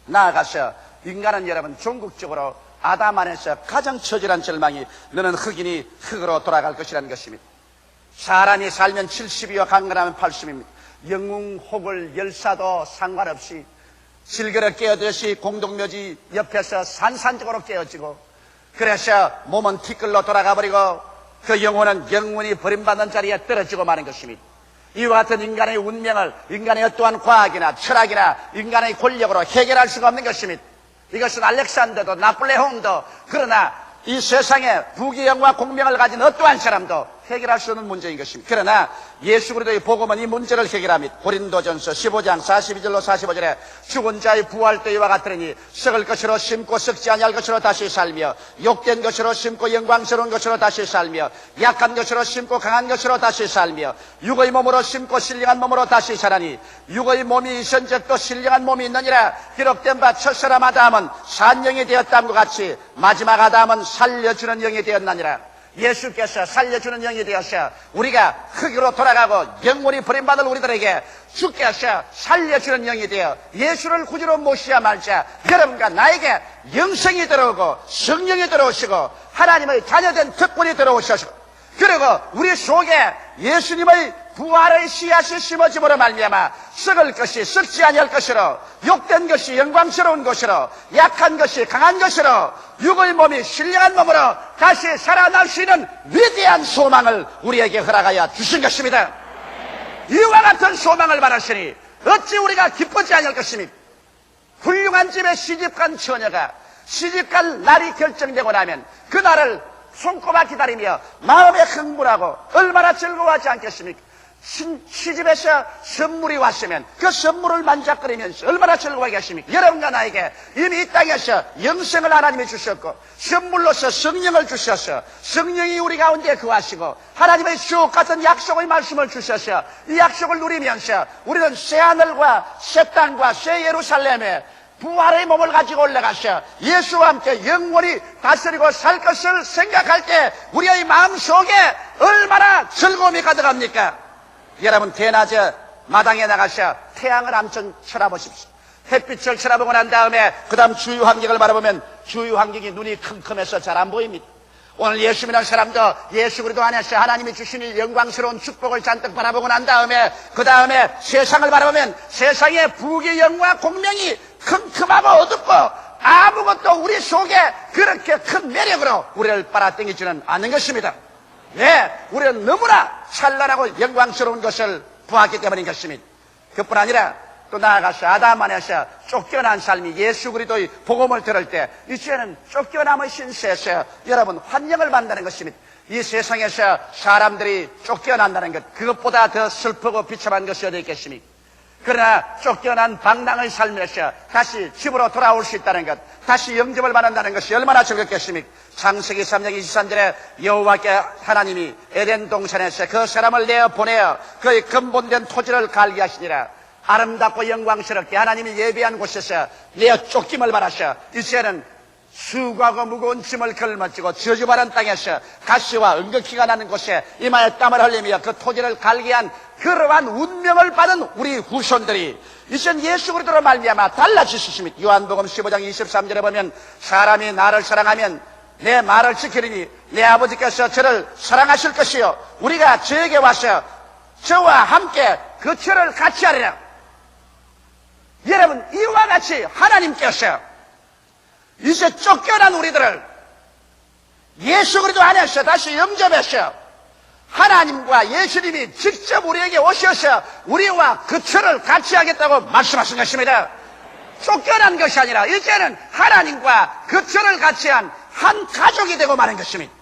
나아가서 인간은 여러분 종국적으로 아담 안에서 가장 처절한 절망이 너는 흙이니 흙으로 돌아갈 것이라는 것입니다. 사람이 살면 70이요 강건하면 80입니다. 영웅 혹을 열사도 상관없이 질그러 깨어듯이 공동묘지 옆에서 산산적으로 깨어지고 그래서 몸은 티끌로 돌아가버리고 그 영혼은 영원히 버림받는 자리에 떨어지고 마는 것입니다. 이와 같은 인간의 운명을 인간의 어떠한 과학이나 철학이나 인간의 권력으로 해결할 수가 없는 것입니다. 이것은 알렉산더도 나폴레옹도 그러나 이 세상에 부귀영화 공명을 가진 어떠한 사람도 해결할 수 없는 문제인 것입니다. 그러나 예수 그리스도의 복음은 이 문제를 해결합니다. 고린도전서 15장 42절로 45절에 죽은 자의 부활 때와 같으니 썩을 것으로 심고 썩지 아니할 것으로 다시 살며 욕된 것으로 심고 영광스러운 것으로 다시 살며 약한 것으로 심고 강한 것으로 다시 살며 육의 몸으로 심고 신령한 몸으로 다시 자라니 육의 몸이 있은즉 또 신령한 몸이 있느니라. 기록된 바 첫사람 아담은 산영이 되었다는 것 같이 마지막 아담은 살려주는 영이 되었나니라. 예수께서 살려주는 영이 되어서 우리가 흙으로 돌아가고 영원히 버림받을 우리들에게 주께서 살려주는 영이 되어 예수를 구주로 모시야 말자 여러분과 나에게 영생이 들어오고 성령이 들어오시고 하나님의 자녀된 특권이 들어오셔서 그리고 우리 속에 예수님의 부활의 씨앗이 심어짐으로 말미암아 썩을 것이 썩지 아니할 것으로 욕된 것이 영광스러운 것으로 약한 것이 강한 것으로 육의 몸이 신령한 몸으로 다시 살아날 수 있는 위대한 소망을 우리에게 허락하여 주신 것입니다. 이와 같은 소망을 받았으니 어찌 우리가 기쁘지 아니할 것입니까? 훌륭한 집에 시집간 처녀가 시집갈 날이 결정되고 나면 그날을 손꼽아 기다리며 마음에 흥분하고 얼마나 즐거워하지 않겠습니까? 시집에서 선물이 왔으면 그 선물을 만작거리면서 얼마나 즐거워하겠습니까? 여러분과 나에게 이미 이 땅에서 영생을 하나님이 주셨고 선물로서 성령을 주셔서 성령이 우리 가운데 거하시고 하나님의 주옥 같은 약속의 말씀을 주셔서 이 약속을 누리면서 우리는 새하늘과 새 땅과 새 예루살렘에 부활의 몸을 가지고 올라가셔 예수와 함께 영원히 다스리고 살 것을 생각할 때 우리의 마음속에 얼마나 즐거움이 가득합니까? 여러분, 대낮에 마당에 나가셔 태양을 한번 쳐다보십시오. 햇빛을 쳐다보고 난 다음에 그 다음 주위 환경을 바라보면 주위 환경이 눈이 컴컴해서 잘 안 보입니다. 오늘 예수 믿는 사람도 예수 그리스도 안에서 하나님이 주신 이 영광스러운 축복을 잔뜩 바라보고 난 다음에 그 다음에 세상을 바라보면 세상의 부귀영화 공명이 컴컴하고 어둡고 아무것도 우리 속에 그렇게 큰 매력으로 우리를 빨아당기지는 않는 것입니다. 네, 우리는 너무나 찬란하고 영광스러운 것을 보았기 때문인 것입니다. 그뿐 아니라 또 나아가서 아담 안에서 쫓겨난 삶이 예수 그리스도의 복음을 들을 때 이제는 쫓겨남의 신세에서 여러분 환영을 받는다는 것입니다. 이 세상에서 사람들이 쫓겨난다는 것, 그것보다 더 슬프고 비참한 것이 어디 있겠습니까? 그러나 쫓겨난 방랑의 삶에서 다시 집으로 돌아올 수 있다는 것, 다시 영접을 받는다는 것이 얼마나 즐겁겠습니까? 창세기 3장 23절에 여호와께 하나님이 에덴 동산에서 그 사람을 내어 보내어 그의 근본된 토지를 갈게 하시니라. 아름답고 영광스럽게 하나님이 예비한 곳에서 내어 쫓김을 받으셔 이제는 수고하고 무거운 짐을 걸머쥐고 저주받은 땅에서 가시와 은극기가 나는 곳에 이마에 땀을 흘리며 그 토지를 갈게 한 그러한 운명을 받은 우리 후손들이 이젠 예수 그리스도로 말미암아 달라질 수 있습니다. 요한복음 15장 23절에 보면 사람이 나를 사랑하면 내 말을 지키리니 내 아버지께서 저를 사랑하실 것이요 우리가 저에게 와서 저와 함께 그 철을 같이 하리라. 여러분, 이와 같이 하나님께서 이제 쫓겨난 우리들을 예수 그리스도 안에서 다시 영접해서 하나님과 예수님이 직접 우리에게 오셔서 우리와 그 철을 같이 하겠다고 말씀하신 것입니다. 쫓겨난 것이 아니라 이제는 하나님과 그 철을 같이 한 한 가족이 되고 마는 것입니다.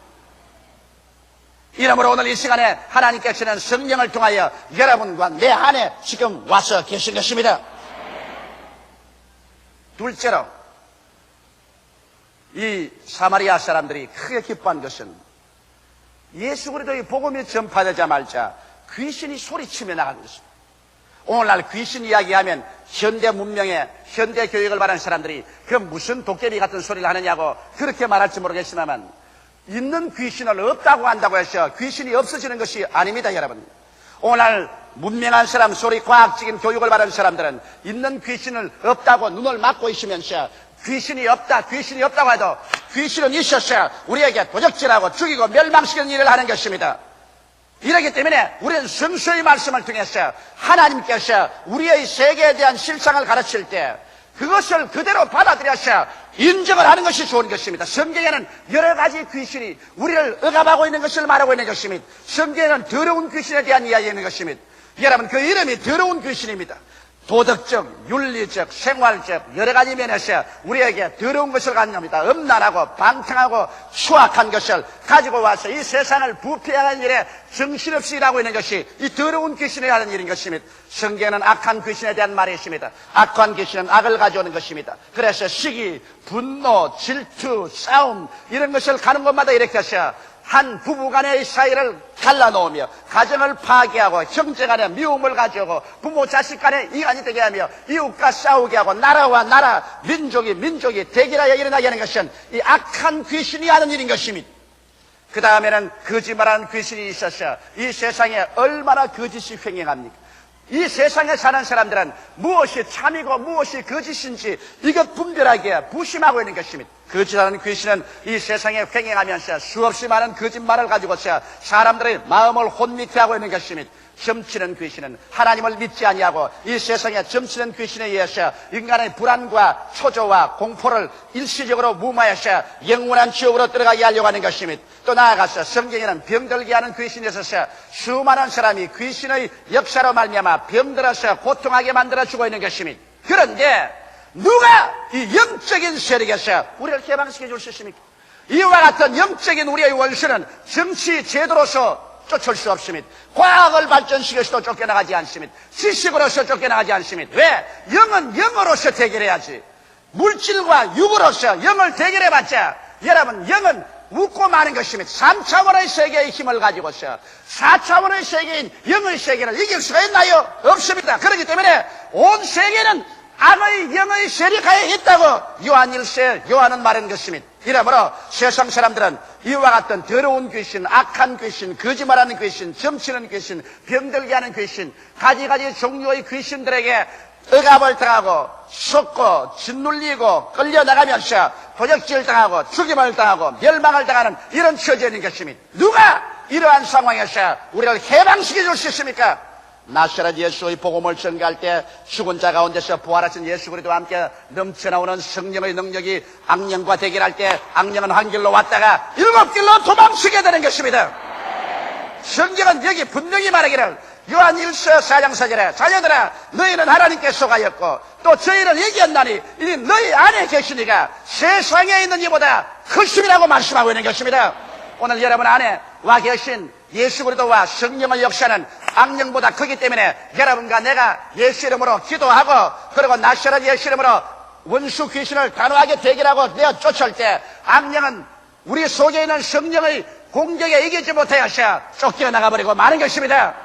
이러므로 오늘 이 시간에 하나님께서는 성령을 통하여 여러분과 내 안에 지금 와서 계신 것입니다. 둘째로 이 사마리아 사람들이 크게 기뻐한 것은 예수 그리스도의 복음이 전파되자마자 귀신이 소리치며 나가는 것입니다. 오늘날 귀신 이야기하면 현대 문명에 현대 교육을 받은 사람들이 그 무슨 도깨비 같은 소리를 하느냐고 그렇게 말할지 모르겠지만 있는 귀신을 없다고 한다고 해서 귀신이 없어지는 것이 아닙니다. 여러분, 오늘날 문명한 사람, 소리 과학적인 교육을 받은 사람들은 있는 귀신을 없다고 눈을 막고 있으면서 귀신이 없다고 해도 귀신은 있었어 우리에게 도적질하고 죽이고 멸망시키는 일을 하는 것입니다. 이러기 때문에 우리는 성서의 말씀을 통해서 하나님께서 우리의 세계에 대한 실상을 가르칠 때 그것을 그대로 받아들여서 인정을 하는 것이 좋은 것입니다. 성경에는 여러 가지 귀신이 우리를 억압하고 있는 것을 말하고 있는 것입니다. 성경에는 더러운 귀신에 대한 이야기가 있는 것입니다. 여러분, 그 이름이 더러운 귀신입니다. 도덕적, 윤리적, 생활적 여러 가지 면에서 우리에게 더러운 것을 가져옵니다. 음란하고 방탕하고 추악한 것을 가지고 와서 이 세상을 부패하는 일에 정신없이 일하고 있는 것이 이 더러운 귀신이 하는 일인 것입니다. 성경에는 악한 귀신에 대한 말이 있습니다. 악한 귀신은 악을 가져오는 것입니다. 그래서 시기, 분노, 질투, 싸움 이런 것을 가는 곳마다 일으켜서 한 부부간의 사이를 갈라놓으며 가정을 파괴하고 형제간의 미움을 가져오고 부모 자식간의 이간이 되게 하며 이웃과 싸우게 하고 나라와 나라, 민족이 대결하여 일어나게 하는 것은 이 악한 귀신이 하는 일인 것입니다. 그 다음에는 거짓말하는 귀신이 있어서 이 세상에 얼마나 거짓이 횡행합니까? 이 세상에 사는 사람들은 무엇이 참이고 무엇이 거짓인지 이것 분별하기에 부심하고 있는 것입니다. 거짓하는 귀신은 이 세상에 횡행하면서 수없이 많은 거짓말을 가지고서 사람들의 마음을 혼미케 하고 있는 것입니다. 점치는 귀신은 하나님을 믿지 아니하고 이 세상에 점치는 귀신에 의해서 인간의 불안과 초조와 공포를 일시적으로 무마해서 영원한 지옥으로 들어가게 하려고 하는 것입니다. 또 나아가서 성경에는 병들게 하는 귀신이 있어서 수많은 사람이 귀신의 역사로 말미암아 병들어서 고통하게 만들어주고 있는 것입니다. 그런데 누가 이 영적인 세력에서 우리를 해방시켜 줄 수 있습니까? 이와 같은 영적인 우리의 원수는 정치 제도로서 쫓을 수 없습니다. 과학을 발전시켜서도 쫓겨나가지 않습니다. 지식으로서 쫓겨나가지 않습니다. 왜? 영은 영으로서 대결해야지. 물질과 육으로서 영을 대결해봤자 여러분 영은 웃고 마는 것입니다. 3차원의 세계의 힘을 가지고서 4차원의 세계인 영의 세계를 이길 수가 있나요? 없습니다. 그렇기 때문에 온 세계는 악의 영의 세력하에 있다고 요한 1세 요한은 말한 것입니다. 이러므로 세상 사람들은 이와 같은 더러운 귀신, 악한 귀신, 거짓말하는 귀신, 점치는 귀신, 병들게 하는 귀신, 가지가지 종류의 귀신들에게 억압을 당하고 속고 짓눌리고 끌려나가면서 도적질 당하고 죽임을 당하고 멸망을 당하는 이런 처지에 있는 것입니다. 누가 이러한 상황에서 우리를 해방시켜 줄 수 있습니까? 나사렛 예수의 복음을 전가할 때 죽은 자 가운데서 부활하신 예수 그리스도와 함께 넘쳐나오는 성령의 능력이 악령과 대결할 때 악령은 한 길로 왔다가 7길로 도망치게 되는 것입니다. 성경은 여기 분명히 말하기를 요한 1서 4장 4절에 자녀들아 너희는 하나님께 속하였고 또 저희를 이겼나니 이는 너희 안에 계시니가 세상에 있는 이보다 크심이라고 말씀하고 있는 것입니다. 오늘 여러분 안에 와 계신 예수 그리스도와 성령의 역사는 악령보다 크기 때문에 여러분과 내가 예수 이름으로 기도하고 그리고 나사렛 예수 이름으로 원수 귀신을 단호하게 대결하고 내어 쫓을 때 악령은 우리 속에 있는 성령의 공격에 이기지 못하여서 쫓겨나가버리고 마는 것입니다.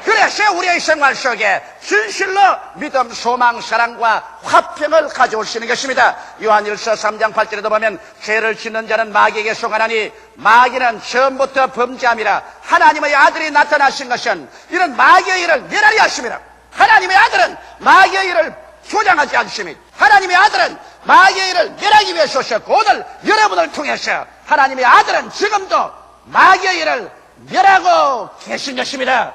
그래서 우리의 생활 속에 진실로 믿음, 소망, 사랑과 화평을 가져올 수 있는 것입니다. 요한 1서 3장 8절에도 보면 죄를 짓는 자는 마귀에게 속하나니 마귀는 처음부터 범죄함이라 하나님의 아들이 나타나신 것은 이런 마귀의 일을 멸하리 하십니다. 하나님의 아들은 마귀의 일을 조장하지 않습니다. 하나님의 아들은 마귀의 일을 멸하기 위해서 오셨고 오늘 여러분을 통해서 하나님의 아들은 지금도 마귀의 일을 멸하고 계신 것입니다.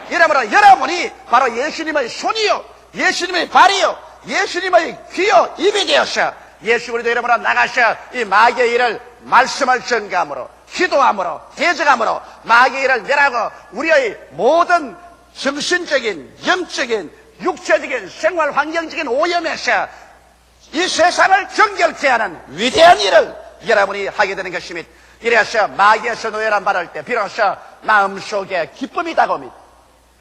이러므로 여러분이 바로 예수님의 손이요 예수님의 발이요 예수님의 귀요 입이 되어서 예수 그리스도 이름으로 나가서 이 마귀의 일을 말씀을 전가함으로 기도함으로 대적함으로 마귀의 일을 멸하고 우리의 모든 정신적인 영적인 육체적인 생활 환경적인 오염에서 이 세상을 정결케 하는 위대한 일을 여러분이 하게 되는 것입니다. 이래서 마귀에서 노예란 말할 때 비로소 마음속에 기쁨이 다가옵니다.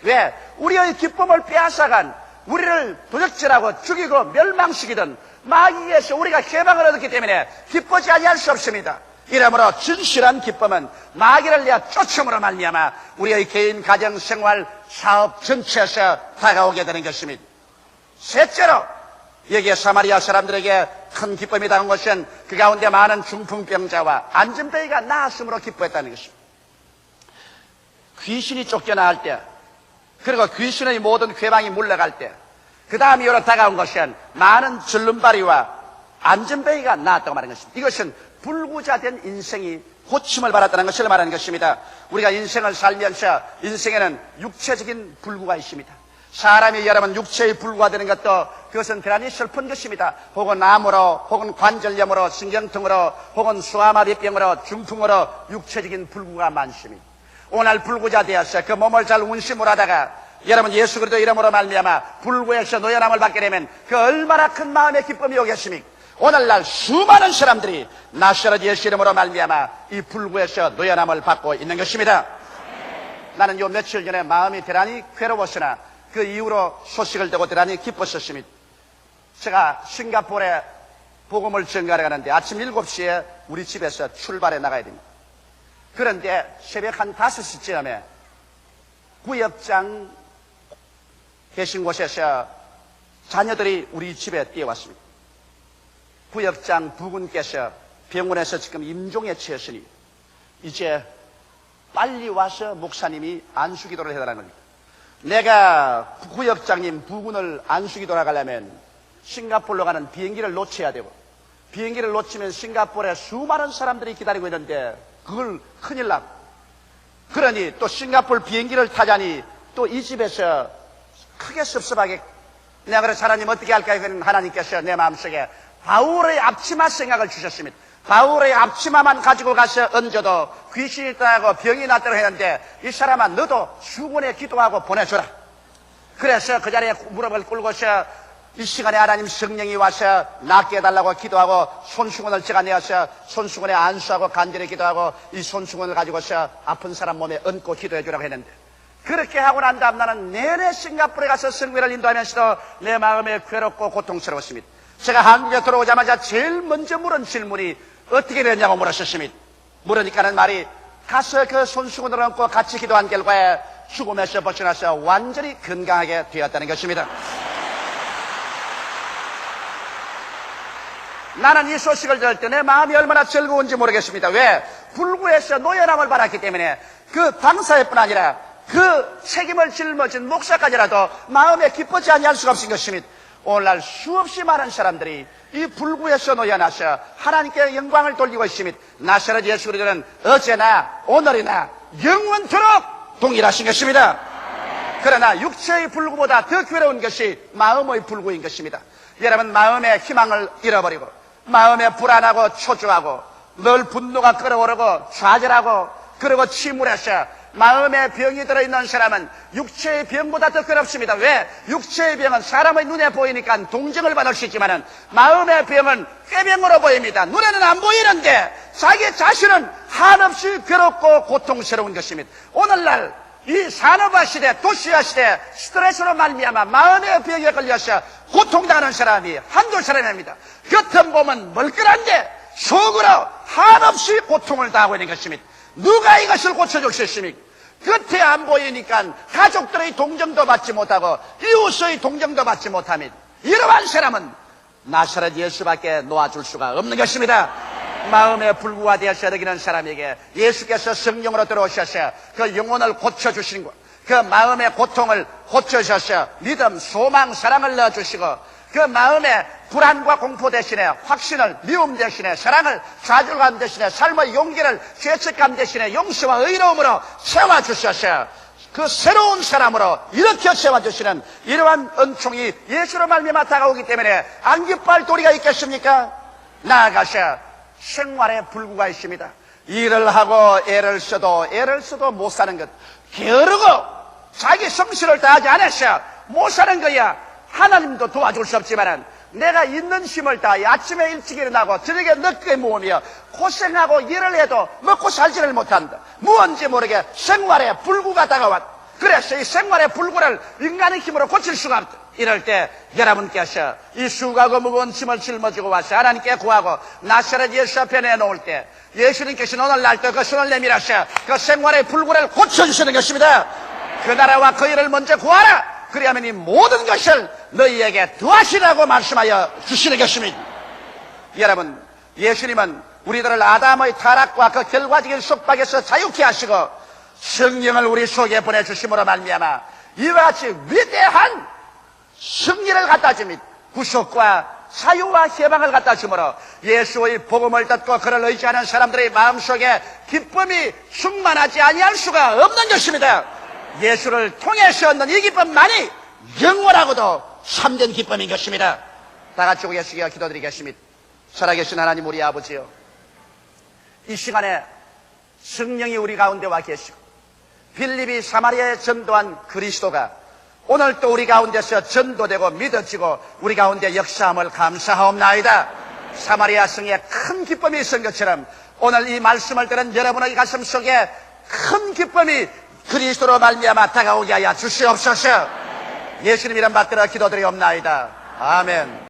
왜? 우리의 기쁨을 빼앗아간 우리를 도적질하고 죽이고 멸망시키던 마귀에서 우리가 해방을 얻었기 때문에 기쁘지 아니할 수 없습니다. 이러므로 진실한 기쁨은 마귀를 내어 쫓음으로 말미암아 우리의 개인, 가정, 생활, 사업 전체에서 다가오게 되는 것입니다. 셋째로 여기에 사마리아 사람들에게 큰 기쁨이 다가온 것은 그 가운데 많은 중풍병자와 안전뱅이가 나았으므로 기뻐했다는 것입니다. 귀신이 쫓겨나갈 때 그리고 귀신의 모든 괴방이 물러갈 때 그 다음 이후로 다가온 것은 많은 절름발이와 안전뱅이가 나았다고 말하는 것입니다. 이것은 불구자된 인생이 고침을 받았다는 것을 말하는 것입니다. 우리가 인생을 살면서 인생에는 육체적인 불구가 있습니다. 사람이 여러분 육체의 불구가 되는 것도 그것은 대단히 슬픈 것입니다. 혹은 암으로 혹은 관절염으로 신경통으로 혹은 소아마비병으로 중풍으로 육체적인 불구가 많습니다. 오늘 불구자 되어서 그 몸을 잘 운심을 하다가 여러분 예수 그리스도 이름으로 말미암아 불구에서 노연함을 받게 되면 그 얼마나 큰 마음의 기쁨이 오겠습니까? 오늘날 수많은 사람들이 나사렛 예수 이름으로 말미암아 이 불구에서 노연함을 받고 있는 것입니다. 나는 요 며칠 전에 마음이 대단히 괴로웠으나 그 이후로 소식을 듣고 대단히 기뻤었습니다. 제가 싱가포르에 복음을 전가하러 가는데 아침 7시에 우리 집에서 출발해 나가야 됩니다. 그런데 새벽 한 5시쯤에 구역장 계신 곳에서 자녀들이 우리 집에 뛰어왔습니다. 구역장 부군께서 병원에서 지금 임종에 처했으니 이제 빨리 와서 목사님이 안수기도를 해달라는 겁니다. 내가 구역장님 부군을 안수기도를 하려면 싱가포르로 가는 비행기를 놓쳐야 되고 비행기를 놓치면 싱가포르에 수많은 사람들이 기다리고 있는데 그걸 큰일 나고 그러니 또 싱가포르 비행기를 타자니 또 이 집에서 크게 섭섭하게 내가 그래서 하나님 어떻게 할까요? 그는 하나님께서 내 마음속에 바울의 앞치마 생각을 주셨습니다. 바울의 앞치마만 가지고 가서 얹어도 귀신이 떠나고 병이 낫도록 했는데 이 사람아 너도 수군에 기도하고 보내줘라. 그래서 그 자리에 무릎을 꿇고서 이 시간에 하나님 성령이 와서 낫게 해달라고 기도하고 손수건을 제가 내어서 손수건에 안수하고 간절히 기도하고 이 손수건을 가지고서 아픈 사람 몸에 얹고 기도해 주라고 했는데, 그렇게 하고 난 다음 나는 내내 싱가포르에 가서 성회를 인도하면서도 내 마음에 괴롭고 고통스러웠습니다. 제가 한국에 들어오자마자 제일 먼저 물은 질문이 어떻게 됐냐고 물었었습니다. 물으니까는 말이, 가서 그 손수건을 얹고 같이 기도한 결과에 죽음에서 벗어나서 완전히 건강하게 되었다는 것입니다. 나는 이 소식을 들을 때 내 마음이 얼마나 즐거운지 모르겠습니다. 왜? 불구에서 노연함을 받았기 때문에 그 방사뿐 아니라 그 책임을 짊어진 목사까지라도 마음에 기쁘지 아니할 수가 없은 것입니다. 오늘날 수없이 많은 사람들이 이 불구에서 노연하셔 하나님께 영광을 돌리고 있습니다. 나사렛 예수 그리스도는 어제나 오늘이나 영원토록 동일하신 것입니다. 그러나 육체의 불구보다 더 괴로운 것이 마음의 불구인 것입니다. 여러분, 마음의 희망을 잃어버리고 마음에 불안하고 초조하고 늘 분노가 끓어오르고 좌절하고 그리고 침울해서 마음에 병이 들어있는 사람은 육체의 병보다 더 괴롭습니다. 왜? 육체의 병은 사람의 눈에 보이니까 동정을 받을 수 있지만 마음의 병은 꾀병으로 보입니다. 눈에는 안 보이는데 자기 자신은 한없이 괴롭고 고통스러운 것입니다. 오늘날 이 산업화 시대, 도시화 시대, 스트레스로 말미암아 마음의 병에 걸려서 고통당하는 사람이 한두 사람입니다. 겉은 보면 멀끈한데 속으로 한없이 고통을 당하고 있는 것입니다. 누가 이것을 고쳐줄 수 있습니까? 겉에 안 보이니까 가족들의 동정도 받지 못하고 이웃의 동정도 받지 못합니다. 이러한 사람은 나사렛 예수밖에 놓아줄 수가 없는 것입니다. 마음의 불구가 되어서 여기는 사람에게 예수께서 성령으로 들어오셔서 그 영혼을 고쳐주시는 것, 그 마음의 고통을 고쳐주셔서 믿음, 소망, 사랑을 넣어주시고 그 마음의 불안과 공포 대신에 확신을, 미움 대신에 사랑을, 좌절감 대신에 삶의 용기를, 죄책감 대신에 용서와 의로움으로 세워주셔서 그 새로운 사람으로 일으켜 세워주시는 이러한 은총이 예수로 말미암아 다가오기 때문에 안 기뻐할 도리가 있겠습니까? 나아가서 생활에 불구가 있습니다. 일을 하고 애를 써도 못 사는 것, 게으르고 자기 성실을 다하지 않아서 못 사는 거야. 하나님도 도와줄 수 없지만 내가 있는 힘을 다해 아침에 일찍 일어나고 저녁에 늦게 모으며 고생하고 일을 해도 먹고 살지를 못한다. 무언지 모르게 생활에 불구가 다가왔다. 그래서 이 생활의 불구를 인간의 힘으로 고칠 수가 없다. 이럴 때 여러분께서 이 수고하고 무거운 짐을 짊어지고 와서 하나님께 구하고 나사렛 예수 앞에 내놓을 때 예수님께서는 오늘날도 그 손을 내밀어서 그 생활의 불구를 고쳐주시는 것입니다. 그 나라와 그 일을 먼저 구하라. 그리하면 이 모든 것을 너희에게 더하시라고 말씀하여 주시는 것입니다. 여러분, 예수님은 우리들을 아담의 타락과 그 결과적인 속박에서 자유케 하시고 성령을 우리 속에 보내주심으로 말미암아 이와 같이 위대한 승리를 갖다 줍니다. 구속과 사유와 해방을 갖다 주므로 예수의 복음을 듣고 그를 의지하는 사람들의 마음속에 기쁨이 충만하지 아니할 수가 없는 것입니다. 예수를 통해서 얻는 이 기쁨만이 영원하고도 참된 기쁨인 것입니다. 다 같이 고개 숙여 기도드리겠습니다. 살아계신 하나님 우리 아버지요, 이 시간에 성령이 우리 가운데 와 계시고 빌립이 사마리아에 전도한 그리스도가 오늘 또 우리 가운데서 전도되고 믿어지고 우리 가운데 역사함을 감사하옵나이다. 사마리아 성에 큰 기쁨이 있은 것처럼 오늘 이 말씀을 들은 여러분의 가슴 속에 큰 기쁨이 그리스도로 말미암아 다가오게 하여 주시옵소서. 예수님 이름 받들어 기도드리옵나이다. 아멘.